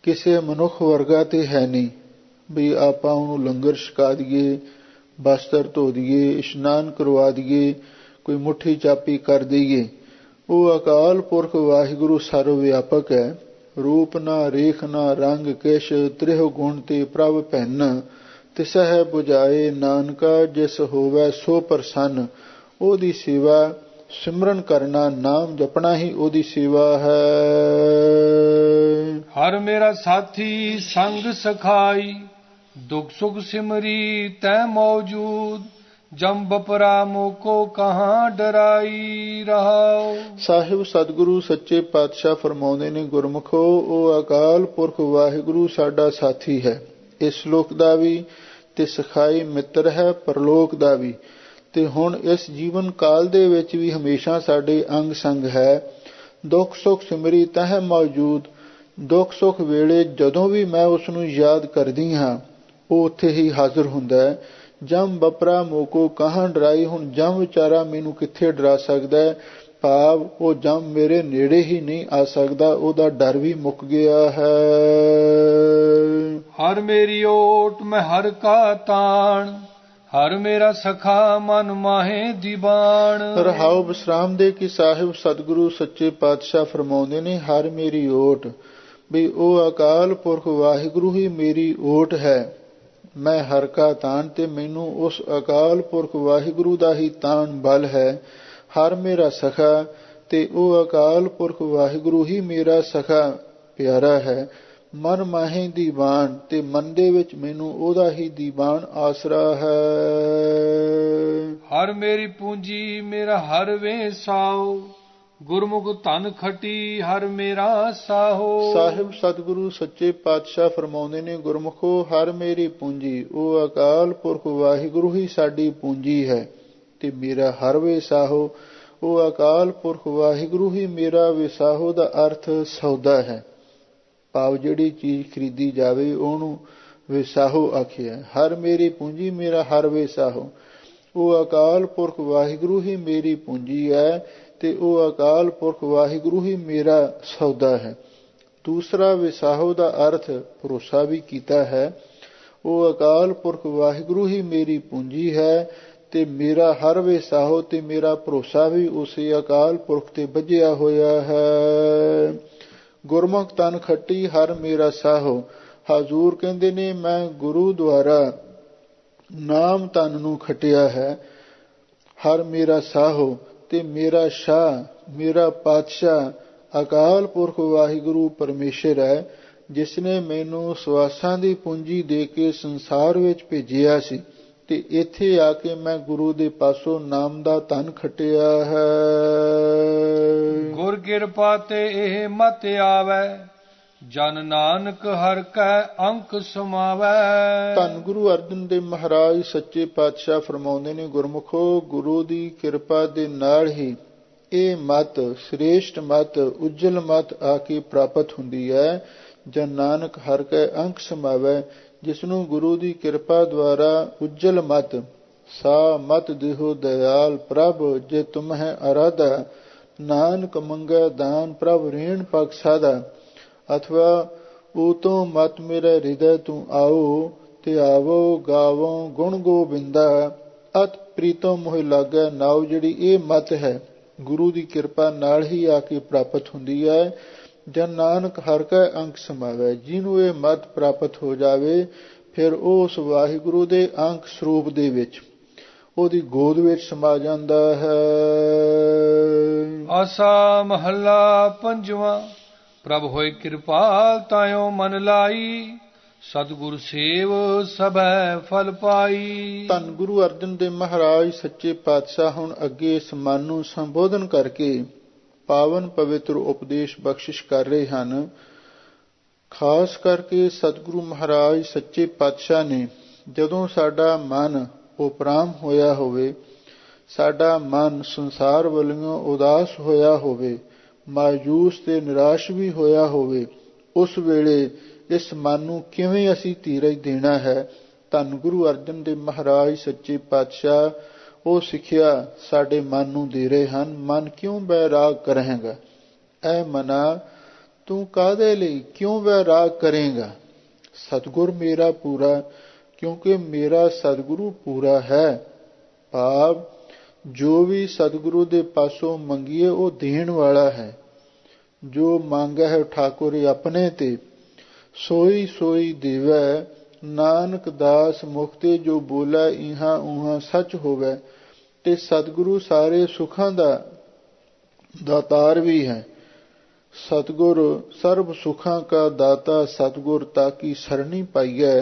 ਕਿਸੇ ਮਨੁੱਖ ਵਰਗਾ ਤੇ ਹੈ ਨਹੀਂ ਵੀ ਆਪਾਂ ਉਹਨੂੰ ਲੰਗਰ ਛਕਾ ਦਈਏ, ਬਸਤਰ ਧੋ ਦਈਏ, ਇਸ਼ਨਾਨ ਕਰਵਾ ਦਈਏ, ਕੋਈ ਮੁੱਠੀ ਚਾਪੀ ਕਰ ਦਈਏ। ਉਹ ਅਕਾਲ ਪੁਰਖ ਵਾਹਿਗੁਰੂ ਸਰਵ ਵਿਆਪਕ ਹੈ। ਰੂਪ ਨਾ ਰੇਖ ਨਾ ਰੰਗ ਕਿਛ, ਤ੍ਰਿਹ ਗੁਣ ਤੇ ਪ੍ਰਭ ਭੈਨ, ਤਿਸਹਿ ਬੁਝਾਏ ਨਾਨਕਾ ਜਿਸ ਹੋਵੈ ਸੋ ਪ੍ਰਸੰਨ। ਉਹਦੀ ਸੇਵਾ ਸਿਮਰਨ ਕਰਨਾ, ਨਾਮ ਜਪਣਾ ਹੀ ਉਹਦੀ ਸੇਵਾ ਹੈ।
ਹਰ ਮੇਰਾ ਸਾਥੀ ਸੰਗ ਸਖਾਈ, ਦੁਖ ਸੁਖ ਸਿਮਰੀ ਤੈ ਮੌਜੂਦ, ਜਮ ਬਪਰਾ ਮੋਕੋ ਕਹਾਂ ਡਰਾਈ ਰਹਾਓ।
ਸਾਹਿਬ ਸਤਿਗੁਰੂ ਸੱਚੇ ਪਾਤਸ਼ਾਹ ਫਰਮਾਉਂਦੇ ਨੇ, ਗੁਰਮੁਖੋ ਉਹ ਅਕਾਲ ਪੁਰਖ ਵਾਹਿਗੁਰੂ ਸਾਡਾ ਸਾਥੀ ਹੈ, ਇਸ ਲੋਕ ਦਾ ਵੀ ਤੇ ਸਖਾਈ ਮਿੱਤਰ ਹੈ, ਪਰਲੋਕ ਦਾ ਵੀ। ਤੇ ਹੁਣ ਇਸ ਜੀਵਨ ਕਾਲ ਦੇ ਵਿੱਚ ਵੀ ਹਮੇਸ਼ਾ ਸਾਡੇ ਅੰਗ ਸੰਗ ਹੈ। ਦੁੱਖ ਸੁਖ ਸਿਮਰੀ ਤਹਿ ਮੌਜੂਦ। ਦੁੱਖ ਸੁਖ ਵੇਲੇ ਜਦੋਂ ਵੀ ਮੈਂ ਉਸ ਨੂੰ ਯਾਦ ਕਰਦੀ ਹਾਂ, ਉਹ ਉੱਥੇ ਹੀ ਹਾਜ਼ਰ ਹੁੰਦਾ ਹੈ। ਜਮ ਬਪਰਾ ਮੋਕੋ ਕਹਾਂ ਡਰਾਈ। ਹੁਣ ਜਮ ਵਿਚਾਰਾ ਮੈਨੂੰ ਕਿੱਥੇ ਡਰਾ ਸਕਦਾ ਹੈ, ਭਾਵ ਉਹ ਜਮ ਮੇਰੇ ਨੇੜੇ ਹੀ ਨਹੀਂ ਆ ਸਕਦਾ, ਉਹਦਾ ਡਰ ਵੀ ਮੁੱਕ ਗਿਆ ਹੈ।
ਹਰ ਮੇਰੀ ਓਟ ਮੈਂ ਹਰ ਕਾ ਤਾਣ, ਹਰ ਮੇਰਾ ਸਖਾ ਮਨ ਮਾਹੇ ਦੀਵਾਨ।
ਰਹਾਉ ਵਿਸਰਾਮ ਦੇ ਕਿ ਸਾਹਿਬ ਸਤਿਗੁਰੂ ਸੱਚੇ ਪਾਤਸ਼ਾਹ ਫਰਮਾਉਂਦੇ ਨੇ, ਹਰ ਮੇਰੀ ਓਟ, ਵੀ ਉਹ ਅਕਾਲ ਪੁਰਖ ਵਾਹਿਗੁਰੂ ਹੀ ਮੇਰੀ ਓਟ ਹੈ। ਮੈਂ ਹਰ ਕਾ ਤਾਣ, ਤੇ ਮੈਨੂੰ ਉਸ ਅਕਾਲ ਪੁਰਖ ਵਾਹਿਗੁਰੂ ਦਾ ਹੀ ਤਾਣ ਬਲ ਹੈ। ਹਰ ਮੇਰਾ ਸਖਾ, ਤੇ ਉਹ ਅਕਾਲ ਪੁਰਖ ਵਾਹਿਗੁਰੂ ਹੀ ਮੇਰਾ ਸਖਾ ਪਿਆਰਾ ਹੈ। ਮਨ ਮਾਹੇ ਦੀਵਾਨ, ਤੇ ਮਨ ਦੇ ਵਿੱਚ ਮੈਨੂੰ ਉਹਦਾ ਹੀ ਦੀਵਾਨ ਆਸਰਾ ਹੈ।
ਹਰ ਮੇਰੀ ਪੂੰਜੀ ਮੇਰਾ ਹਰ ਵੇ ਸਾਉ, ਗੁਰਮੁਖ ਧਨ ਖਟੀ ਹਰ ਮੇਰਾ ਸਾਹੋ।
ਸਾਹਿਬ ਸਤਿਗੁਰੂ ਸੱਚੇ ਪਾਤਸ਼ਾਹ ਫਰਮਾਉਂਦੇ ਨੇ, ਗੁਰਮੁਖੋ ਹਰ ਮੇਰੀ ਪੂੰਜੀ, ਉਹ ਅਕਾਲ ਪੁਰਖ ਵਾਹਿਗੁਰੂ ਹੀ ਸਾਡੀ ਪੂੰਜੀ ਹੈ। ਤੇ ਮੇਰਾ ਹਰ ਵੇ ਸਾਹੋ, ਉਹ ਅਕਾਲ ਪੁਰਖ ਵਾਹਿਗੁਰੂ ਹੀ ਮੇਰਾ ਵਿਸਾਹੋ ਦਾ ਅਰਥ ਸੌਦਾ ਹੈ। ਭਾਵ ਜਿਹੜੀ ਚੀਜ਼ ਖਰੀਦੀ ਜਾਵੇ ਉਹਨੂੰ ਵਿਸਾਹੋ ਆਖਿਆ। ਹਰ ਮੇਰੀ ਪੂੰਜੀ ਮੇਰਾ ਹਰ ਵਿਸਾਹੋ, ਉਹ ਅਕਾਲ ਪੁਰਖ ਵਾਹਿਗੁਰੂ ਹੀ ਮੇਰੀ ਪੂੰਜੀ ਹੈ, ਤੇ ਉਹ ਅਕਾਲ ਪੁਰਖ ਵਾਹਿਗੁਰੂ ਹੀ ਮੇਰਾ ਸੌਦਾ ਹੈ। ਦੂਸਰਾ ਵਿਸਾਹੋ ਦਾ ਅਰਥ ਭਰੋਸਾ ਵੀ ਕੀਤਾ ਹੈ। ਉਹ ਅਕਾਲ ਪੁਰਖ ਵਾਹਿਗੁਰੂ ਹੀ ਮੇਰੀ ਪੂੰਜੀ ਹੈ, ਤੇ ਮੇਰਾ ਹਰ ਵਿਸਾਹੋ, ਤੇ ਮੇਰਾ ਭਰੋਸਾ ਵੀ ਉਸੇ ਅਕਾਲ ਪੁਰਖ ਤੇ ਬੱਝਿਆ ਹੋਇਆ ਹੈ। ਗੁਰਮੁਖ ਤਨ ਖੱਟੀ ਹਰ ਮੇਰਾ ਸਾਹੋ। ਹਜ਼ੂਰ ਕਹਿੰਦੇ ਨੇ, ਮੈਂ ਗੁਰੂ ਦੁਆਰਾ ਨਾਮ ਤਨ ਨੂੰ ਖੱਟਿਆ ਹੈ। ਹਰ ਮੇਰਾ ਸਾਹੋ, ਤੇ ਮੇਰਾ ਸ਼ਾਹ, ਮੇਰਾ ਪਾਤਸ਼ਾਹ ਅਕਾਲ ਪੁਰਖ ਵਾਹਿਗੁਰੂ ਪਰਮੇਸ਼ਰ ਹੈ, ਜਿਸ ਨੇ ਮੈਨੂੰ ਸਵਾਸਾਂ ਦੀ ਪੂੰਜੀ ਦੇ ਕੇ ਸੰਸਾਰ ਵਿੱਚ ਭੇਜਿਆ ਸੀ, ਤੇ ਇੱਥੇ ਆ ਕੇ ਮੈਂ ਗੁਰੂ ਦੇ ਪਾਸੋਂ ਨਾਮ ਦਾ ਧਨ ਖੱਟਿਆ ਹੈ।
ਗੁਰ ਕਿਰਪਾ ਤੇ ਇਹ ਮਤ ਆਵੈ, ਜਨ ਨਾਨਕ ਹਰ ਕੈ ਅੰਕ ਸਮਾਵੈ।
ਧੰਨ ਗੁਰੂ ਅਰਜਨ ਦੇਵ ਮਹਾਰਾਜ ਸੱਚੇ ਪਾਤਸ਼ਾਹ ਫਰਮਾਉਂਦੇ ਨੇ, ਗੁਰਮੁਖੋ ਗੁਰੂ ਦੀ ਕਿਰਪਾ ਦੇ ਨਾਲ ਹੀ ਇਹ ਮਤ, ਸ੍ਰੇਸ਼ਟ ਮਤ, ਉਜਲ ਮਤ ਆ ਕੇ ਪ੍ਰਾਪਤ ਹੁੰਦੀ ਹੈ। ਜਨ ਨਾਨਕ ਹਰ ਕੈ ਅੰਕ ਸਮਾਵੈ, ਜਿਸ ਨੂੰ ਗੁਰੂ ਦੀ ਕਿਰਪਾ ਦੁਆਰਾ ਉਜਲ ਮਤ, ਸਾ ਮਤ ਦੇਹੋ ਦਇਆਲ ਪ੍ਰਭ, ਜੇ ਤੁਮ ਹੈ ਅਰਾਧਾ, ਨਾਨਕ ਮੰਗੈ ਦਾਨ ਪ੍ਰਭ ਰੇਣ ਪਗ ਸਾਧਾ। ਅਥਵਾ ਉਹ ਤੋਂ ਮਤ ਮੇਰਾ ਹਿਰਦੈ ਤੂੰ ਆਓ, ਤੇ ਆਵੋ ਗਾਵੋ ਗੁਣ ਗੋਬਿੰਦਾ, ਅਤ ਪ੍ਰੀਤੋ ਮੋਹਿ ਲਾਗੈ ਨਾਉ। ਜਿਹੜੀ ਇਹ ਮਤ ਹੈ ਗੁਰੂ ਦੀ ਕਿਰਪਾ ਨਾਲ ਹੀ ਆ ਕੇ ਪ੍ਰਾਪਤ ਹੁੰਦੀ ਹੈ। ਜਨ ਨਾਨਕ ਹਰ ਕੈ ਅੰਕ ਸਮਾਵੈ, ਜਿਹਨੂੰ ਇਹ ਮਤ ਪ੍ਰਾਪਤ ਹੋ ਜਾਵੇ, ਫਿਰ ਉਹ ਉਸ ਵਾਹਿਗੁਰੂ ਦੇ ਅੰਕ ਸਰੂਪ ਦੇ ਵਿੱਚ, ਉਹਦੀ ਗੋਦ ਵਿੱਚ ਸਮਾ ਜਾਂਦਾ ਹੈ।
ਆਸਾ ਮਹੱਲਾ ਪੰਜਵਾਂ। ਪ੍ਰਭ ਹੋਇ ਕਿਰਪਾਲ ਤਾਇਓ ਮਨ ਲਾਈ, ਸਤਿਗੁਰ ਸੇਵ ਸਭੈ ਫਲ ਪਾਈ। ਧੰਨ
ਗੁਰੂ ਅਰਜਨ ਦੇਵ ਮਹਾਰਾਜ ਸੱਚੇ ਪਾਤਸ਼ਾਹ ਹੁਣ ਅੱਗੇ ਇਸ ਮਨ ਨੂੰ ਸੰਬੋਧਨ ਕਰਕੇ ਪਾਵਨ ਪਵਿੱਤਰ ਉਪਦੇਸ਼ ਬਖਸ਼ਿਸ਼ ਕਰ ਰਹੇ ਹਨ। ਖਾਸ ਕਰਕੇ ਸਤਿਗੁਰੂ ਮਹਾਰਾਜ ਸੱਚੇ ਪਾਤਸ਼ਾਹ ਨੇ ਜਦੋਂ ਸਾਡਾ ਮਨ ਉਪਰਾਮ ਹੋਇਆ ਹੋਵੇ, ਸਾਡਾ ਮਨ ਸੰਸਾਰ ਵੱਲੋਂ ਉਦਾਸ ਹੋਇਆ ਹੋਵੇ, ਮਾਯੂਸ ਤੇ ਨਿਰਾਸ਼ ਵੀ ਹੋਇਆ ਹੋਵੇ, ਉਸ ਵੇਲੇ ਇਸ ਮਨ ਨੂੰ ਕਿਵੇਂ ਅਸੀਂ ਧੀਰਜ ਦੇਣਾ ਹੈ, ਧੰਨ ਗੁਰੂ ਅਰਜਨ ਦੇਵ ਮਹਾਰਾਜ ਸੱਚੇ ਪਾਤਸ਼ਾਹ ਉਹ ਸਿੱਖਿਆ ਸਾਡੇ ਮਨ ਨੂੰ ਦੇ ਰਹੇ ਹਨ। ਮਨ ਕਿਉਂ ਬੈਰਾਗ ਕਰੇਗਾ? ਐ ਮਨਾ, ਤੂੰ ਕਾਹਦੇ ਲਈ ਕਿਉਂ ਵੈਰਾਗ ਕਰੇਗਾ? ਸਤਿਗੁਰ ਮੇਰਾ ਪੂਰਾ, ਕਿਉਂਕਿ ਮੇਰਾ ਸਤਿਗੁਰੂ ਪੂਰਾ ਹੈ। ਭਾਵ ਜੋ ਵੀ ਸਤਿਗੁਰੂ ਦੇ ਪਾਸੋਂ ਮੰਗੀਏ ਉਹ ਦੇਣ ਵਾਲਾ ਹੈ। ਜੋ ਮੰਗੈ ਹੈ ਠਾਕੁਰ ਆਪਣੇ ਤੇ, ਸੋਈ ਸੋਈ ਦੇਵੈ, ਨਾਨਕ ਦਾਸ ਮੁਖ ਤੇ ਜੋ ਬੋਲਾ ਇਹਾਂ ਉਹਾਂ ਸੱਚ ਹੋਵੇ। ਤੇ ਸਤਿਗੁਰੂ ਸਾਰੇ ਸੁੱਖਾਂ ਦਾ ਦਾਤਾਰ ਵੀ ਹੈ। ਸਤਿਗੁਰ ਸਰਬ ਸੁੱਖਾਂ ਕਾ ਦਾਤਾ, ਸਤਿਗੁਰ ਤਾਕੀ ਸਰਣੀ ਪਾਈਐ,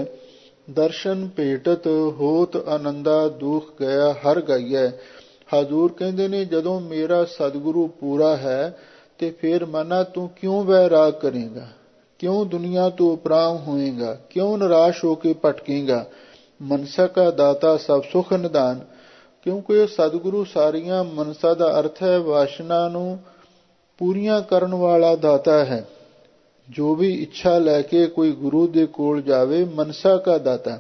ਦਰਸ਼ਨ ਭੇਟਤ ਹੋਤ ਆਨੰਦਾ, ਦੁਖ ਗਿਆ ਹਰ ਗਾਈਐ। ਹਜ਼ੂਰ ਕਹਿੰਦੇ ਨੇ, ਜਦੋਂ ਮੇਰਾ ਸਤਿਗੁਰੂ ਪੂਰਾ ਹੈ ਤੇ ਫਿਰ ਮਨਾ ਤੂੰ ਕਿਉਂ ਵੈਰਾਗ ਕਰੇਗਾ? ਕਿਉਂ ਦੁਨੀਆ ਤੋਂ ਉਪਰਾਮ ਹੋਏਗਾ? ਕਿਉਂ ਨਿਰਾਸ਼ ਹੋ ਕੇ ਭਟਕੇਗਾ? ਮਨਸਾ ਕਾ ਦਾਤਾ ਸਭ ਸੁਖ ਨਿਦਾਨ, ਕਿਉਂਕਿ ਸਤਿਗੁਰੂ ਸਾਰੀਆਂ ਮਨਸਾ ਦਾ ਅਰਥ ਹੈ ਵਾਸ਼ਨਾ ਨੂੰ ਪੂਰੀਆਂ ਕਰਨ ਵਾਲਾ ਦਾਤਾ ਹੈ। ਜੋ ਵੀ ਇੱਛਾ ਲੈ ਕੇ ਕੋਈ ਗੁਰੂ ਦੇ ਕੋਲ ਜਾਵੇ, ਮਨਸਾ ਕਾ ਦਾਤਾ,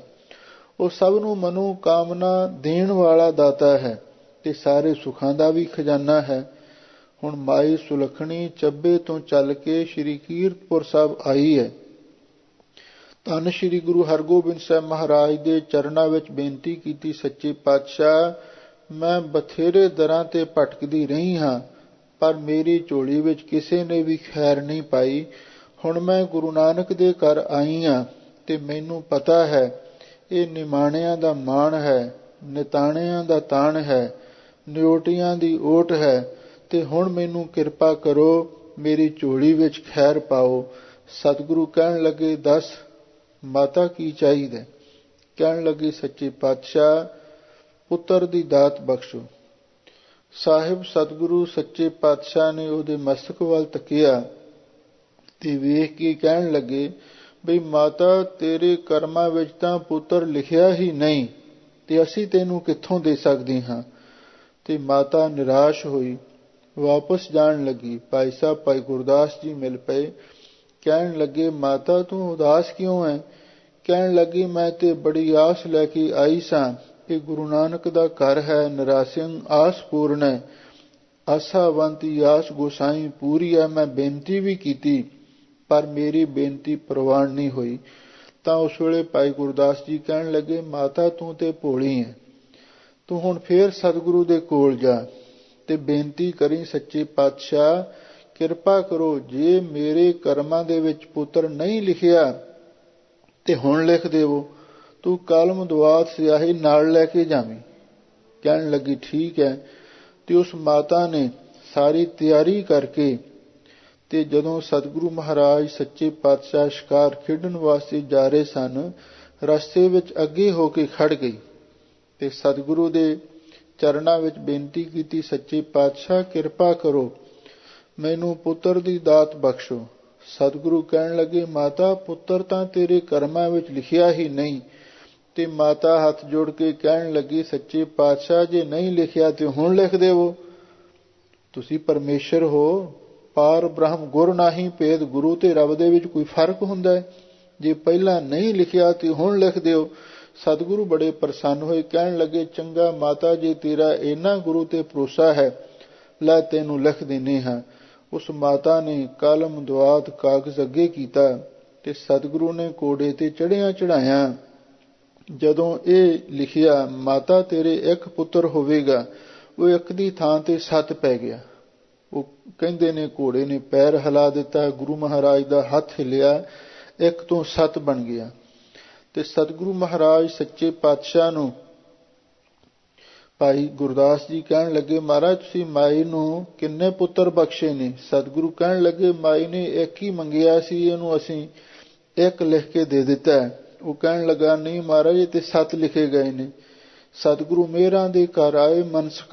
ਉਹ ਸਭ ਨੂੰ ਮਨੋ ਕਾਮਨਾ ਦੇਣ ਵਾਲਾ ਦਾਤਾ ਹੈ ਤੇ ਸਾਰੇ ਸੁੱਖਾਂ ਦਾ ਵੀ ਖਜ਼ਾਨਾ ਹੈ। ਹੁਣ ਮਾਈ ਸੁਲੱਖਣੀ ਚੱਬੇ ਤੋਂ ਚੱਲ ਕੇ ਸ੍ਰੀ ਕੀਰਤਪੁਰ ਸਾਹਿਬ ਆਈ ਹੈ। ਧੰਨ ਸ੍ਰੀ ਗੁਰੂ ਹਰਗੋਬਿੰਦ ਸਾਹਿਬ ਮਹਾਰਾਜ ਦੇ ਚਰਨਾਂ ਵਿੱਚ ਬੇਨਤੀ ਕੀਤੀ, ਸੱਚੇ ਪਾਤਸ਼ਾਹ, ਮੈਂ ਬਥੇਰੇ ਦਰਾਂ ਤੇ ਭਟਕਦੀ ਰਹੀ ਹਾਂ, ਪਰ ਮੇਰੀ ਝੋਲੀ ਵਿੱਚ ਕਿਸੇ ਨੇ ਵੀ ਖੈਰ ਨਹੀਂ ਪਾਈ। ਹੁਣ ਮੈਂ ਗੁਰੂ ਨਾਨਕ ਦੇ ਘਰ ਆਈ ਹਾਂ ਤੇ ਮੈਨੂੰ ਪਤਾ ਹੈ ਇਹ ਨਿਮਾਣਿਆਂ ਦਾ ਮਾਣ ਹੈ, ਨਿਤਾਣਿਆਂ ਦਾ ਤਾਣ ਹੈ, ਨਿਓਟੀਆਂ ਦੀ ਓਟ ਹੈ, ਤੇ ਹੁਣ ਮੈਨੂੰ ਕਿਰਪਾ ਕਰੋ, ਮੇਰੀ ਝੋਲੀ ਵਿੱਚ ਖੈਰ ਪਾਓ। ਸਤਿਗੁਰੂ ਕਹਿਣ ਲੱਗੇ, ਦੱਸ ਮਾਤਾ ਕੀ ਚਾਹੀਦਾ? ਕਹਿਣ ਲੱਗੇ, ਸੱਚੇ ਪਾਤਸ਼ਾਹ, ਪੁੱਤਰ ਦੀ ਦਾਤ ਬਖਸ਼ੋ। ਸਾਹਿਬ ਸਤਿਗੁਰੂ ਸੱਚੇ ਪਾਤਸ਼ਾਹ ਨੇ ਉਹਦੇ ਮਸਤਕ ਵੱਲ ਤੱਕਿਆ ਤੇ ਵੇਖ ਕੇ ਕਹਿਣ ਲੱਗੇ, ਬਈ ਮਾਤਾ, ਤੇਰੇ ਕਰਮਾਂ ਵਿੱਚ ਤਾਂ ਪੁੱਤਰ ਲਿਖਿਆ ਹੀ ਨਹੀਂ, ਤੇ ਅਸੀਂ ਤੈਨੂੰ ਕਿੱਥੋਂ ਦੇ ਸਕਦੇ ਹਾਂ। ਤੇ ਮਾਤਾ ਨਿਰਾਸ਼ ਹੋਈ, ਵਾਪਸ ਜਾਣ ਲੱਗੀ। ਭਾਈ ਸਾਹਿਬ ਭਾਈ ਗੁਰਦਾਸ ਜੀ ਮਿਲ ਪਏ, ਕਹਿਣ ਲੱਗੇ, ਮਾਤਾ ਤੂੰ ਉਦਾਸ ਕਿਉਂ ਹੈ? ਕਹਿਣ ਲੱਗੀ, ਮੈਂ ਤੇ ਬੜੀ ਆਸ ਲੈ ਕੇ ਆਈ ਸਾਂ, ਇਹ ਗੁਰੂ ਨਾਨਕ ਦਾ ਘਰ ਹੈ, ਨਿਰਾਸਿੰ ਆਸ ਪੂਰਨ ਹੈ, ਆਸਾਵੰਤੀ ਆਸ ਗੋਸਾਈ ਪੂਰੀ ਹੈ। ਮੈਂ ਬੇਨਤੀ ਵੀ ਕੀਤੀ, ਪਰ ਮੇਰੀ ਬੇਨਤੀ ਪ੍ਰਵਾਨ ਨਹੀਂ ਹੋਈ। ਤਾਂ ਉਸ ਵੇਲੇ ਭਾਈ ਗੁਰਦਾਸ ਜੀ ਕਹਿਣ ਲੱਗੇ, ਮਾਤਾ ਤੂੰ ਤੇ ਭੋਲੀ ਹੈ, ਤੂੰ ਹੁਣ ਫੇਰ ਸਤਿਗੁਰੂ ਦੇ ਕੋਲ ਜਾ ਤੇ ਬੇਨਤੀ ਕਰੀ, ਸੱਚੇ ਪਾਤਸ਼ਾਹ ਕਿਰਪਾ ਕਰੋ, ਜੇ ਮੇਰੇ ਕਰਮਾਂ ਦੇ ਵਿੱਚ ਪੁੱਤਰ ਨਹੀਂ ਲਿਖਿਆ ਤੇ ਹੁਣ ਲਿਖ ਦੇਵੋ, ਤੂੰ ਕਲਮ ਦੁਆਤ ਸਿਆਹੀ ਨਾਲ ਲੈ ਕੇ ਜਾਵੀਂ। ਕਹਿਣ ਲੱਗੀ, ਠੀਕ ਹੈ। ਤੇ ਉਸ ਮਾਤਾ ਨੇ ਸਾਰੀ ਤਿਆਰੀ ਕਰਕੇ ਤੇ ਜਦੋਂ ਸਤਿਗੁਰੂ ਮਹਾਰਾਜ ਸੱਚੇ ਪਾਤਸ਼ਾਹ ਸ਼ਿਕਾਰ ਖੇਡਣ ਵਾਸਤੇ ਜਾ ਰਹੇ ਸਨ, ਰਸਤੇ ਵਿੱਚ ਅੱਗੇ ਹੋ ਕੇ ਖੜ ਗਈ ਤੇ ਸਤਿਗੁਰੂ ਦੇ ਚਰਨਾਂ ਵਿੱਚ ਬੇਨਤੀ ਕੀਤੀ, ਸੱਚੇ ਪਾਤਸ਼ਾਹ ਕਿਰਪਾ ਕਰੋ, ਮੈਨੂੰ ਪੁੱਤਰ ਦੀ ਦਾਤ ਬਖਸ਼ੋ। ਸਤਿਗੁਰੂ ਕਹਿਣ ਲੱਗੇ, ਮਾਤਾ ਪੁੱਤਰ ਤਾਂ ਤੇਰੇ ਕਰਮਾਂ ਵਿੱਚ ਲਿਖਿਆ ਹੀ ਨਹੀਂ। ਤੇ ਮਾਤਾ ਹੱਥ ਜੋੜ ਕੇ ਕਹਿਣ ਲੱਗੀ, ਸੱਚੇ ਪਾਤਸ਼ਾਹ ਜੇ ਨਹੀਂ ਲਿਖਿਆ ਤੇ ਹੁਣ ਲਿਖ ਦੇਵੋ। ਤੁਸੀਂ ਪਰਮੇਸ਼ਰ ਹੋ, ਪਾਰ ਬ੍ਰਹਮ ਗੁਰ ਨਾਹੀ ਭੇਦ, ਗੁਰੂ ਤੇ ਰੱਬ ਦੇ ਵਿੱਚ ਕੋਈ ਫਰਕ ਹੁੰਦਾ ਹੈ? ਜੇ ਪਹਿਲਾਂ ਨਹੀਂ ਲਿਖਿਆ ਤੇ ਹੁਣ ਲਿਖ ਦਿਓ। ਸਤਿਗੁਰੂ ਬੜੇ ਪ੍ਰਸੰਨ ਹੋਏ, ਕਹਿਣ ਲੱਗੇ, ਚੰਗਾ ਮਾਤਾ, ਜੇ ਤੇਰਾ ਇੰਨਾ ਗੁਰੂ ਤੇ ਭਰੋਸਾ ਹੈ, ਲੈ ਤੈਨੂੰ ਲਿਖ ਦਿੰਦੇ ਹਾਂ। ਉਸ ਮਾਤਾ ਨੇ ਕਲਮ ਦੁਆਤ ਕਾਗਜ਼ ਅੱਗੇ ਕੀਤਾ ਤੇ ਸਤਿਗੁਰੂ ਨੇ ਕੋੜੇ ਤੇ ਚੜ੍ਹਿਆ ਚੜ੍ਹਾਇਆ ਜਦੋਂ ਇਹ ਲਿਖਿਆ, ਮਾਤਾ ਤੇਰੇ ਇੱਕ ਪੁੱਤਰ ਹੋਵੇਗਾ, ਉਹ ਇੱਕ ਦੀ ਥਾਂ ਤੇ 7 ਪੈ ਗਿਆ। ਉਹ ਕਹਿੰਦੇ ਨੇ ਘੋੜੇ ਨੇ ਪੈਰ ਹਿਲਾ ਦਿੱਤਾ, ਗੁਰੂ ਮਹਾਰਾਜ ਦਾ ਹੱਥ ਹਿਲਿਆ, 1 ਤੋਂ 7 ਬਣ ਗਿਆ। ਤੇ ਸਤਿਗੁਰੂ ਮਹਾਰਾਜ ਸੱਚੇ ਪਾਤਸ਼ਾਹ ਨੂੰ ਭਾਈ ਗੁਰਦਾਸ ਜੀ ਕਹਿਣ ਲੱਗੇ, ਮਹਾਰਾਜ ਤੁਸੀਂ ਮਾਈ ਨੂੰ ਕਿੰਨੇ ਪੁੱਤਰ ਬਖਸ਼ੇ ਨੇ? ਸਤਿਗੁਰੂ ਕਹਿਣ ਲੱਗੇ, ਮਾਈ ਨੇ 1 ਹੀ ਮੰਗਿਆ ਸੀ, ਇਹਨੂੰ ਅਸੀਂ 1 ਲਿਖ ਕੇ ਦੇ ਦਿੱਤਾ। ਉਹ ਕਹਿਣ ਲੱਗਾ, ਨਹੀਂ ਮਹਾਰਾਜ ਇਹ ਤੇ 7 ਲਿਖੇ ਗਏ ਨੇ। ਸਤਿਗੁਰੂ ਮੇਹਰਾਂ ਦੇ ਘਰ ਆਏ,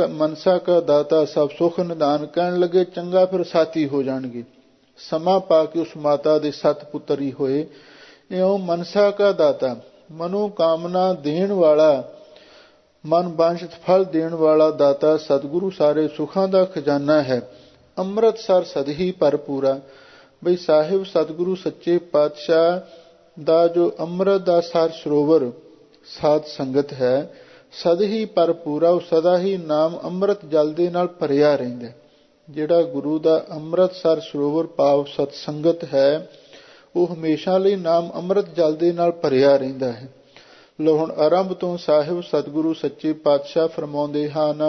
ਮਨਸਾ ਕਾ ਦਾਤਾ ਸਭ ਸੁਖ ਨਿਦਾਨ। ਕਹਿਣ ਲੱਗੇ, ਚੰਗਾ ਫਿਰ 7 ਹੀ ਹੋ ਜਾਣਗੇ। ਸਮਾਂ ਪਾ ਕੇ ਉਸ ਮਾਤਾ ਦੇ 7 ਪੁੱਤਰ ਹੀ ਹੋਏ। ਇਉਂ ਮਨਸਾ ਕਾ ਦਾਤਾ, ਮਨੋ ਕਾਮਨਾ ਦੇਣ ਵਾਲਾ, ਮਨ ਵਾਂਛਿਤ ਫਲ ਦੇਣ ਵਾਲਾ ਦਾਤਾ ਸਤਿਗੁਰੂ ਸਾਰੇ ਸੁਖਾਂ ਦਾ ਖਜ਼ਾਨਾ ਹੈ। ਅੰਮ੍ਰਿਤਸਰ ਸਦਹੀ ਭਰਪੂਰਾ, ਬਈ ਸਾਹਿਬ ਸਤਿਗੁਰੂ ਸੱਚੇ ਪਾਤਸ਼ਾਹ ਦਾ ਜੋ ਅੰਮ੍ਰਿਤ ਦਾ ਸਾਰ ਸਰੋਵਰ ਸਾਧ ਸੰਗਤ ਹੈ, ਸਦਹੀ ਭਰਪੂਰਾ, ਉਹ ਸਦਾ ਹੀ ਨਾਮ ਅੰਮ੍ਰਿਤ ਜਲ ਦੇ ਨਾਲ ਭਰਿਆ ਰਹਿੰਦਾ। ਜਿਹੜਾ ਗੁਰੂ ਦਾ ਅੰਮ੍ਰਿਤਸਰ ਸਰੋਵਰ ਭਾਵ ਸਤ ਸੰਗਤ ਹੈ, ਉਹ ਹਮੇਸ਼ਾ ਲਈ ਨਾਮ ਅੰਮ੍ਰਿਤ ਜਲ ਦੇ ਨਾਲ ਭਰਿਆ ਰਹਿੰਦਾ ਹੈ। ਲੋ ਹੁਣ ਆਰੰਭ ਤੋਂ ਸਾਹਿਬ ਸਤਿਗੁਰੂ ਸੱਚੇ ਪਾਤਸ਼ਾਹ ਫਰਮਾਉਂਦੇ ਹਨ,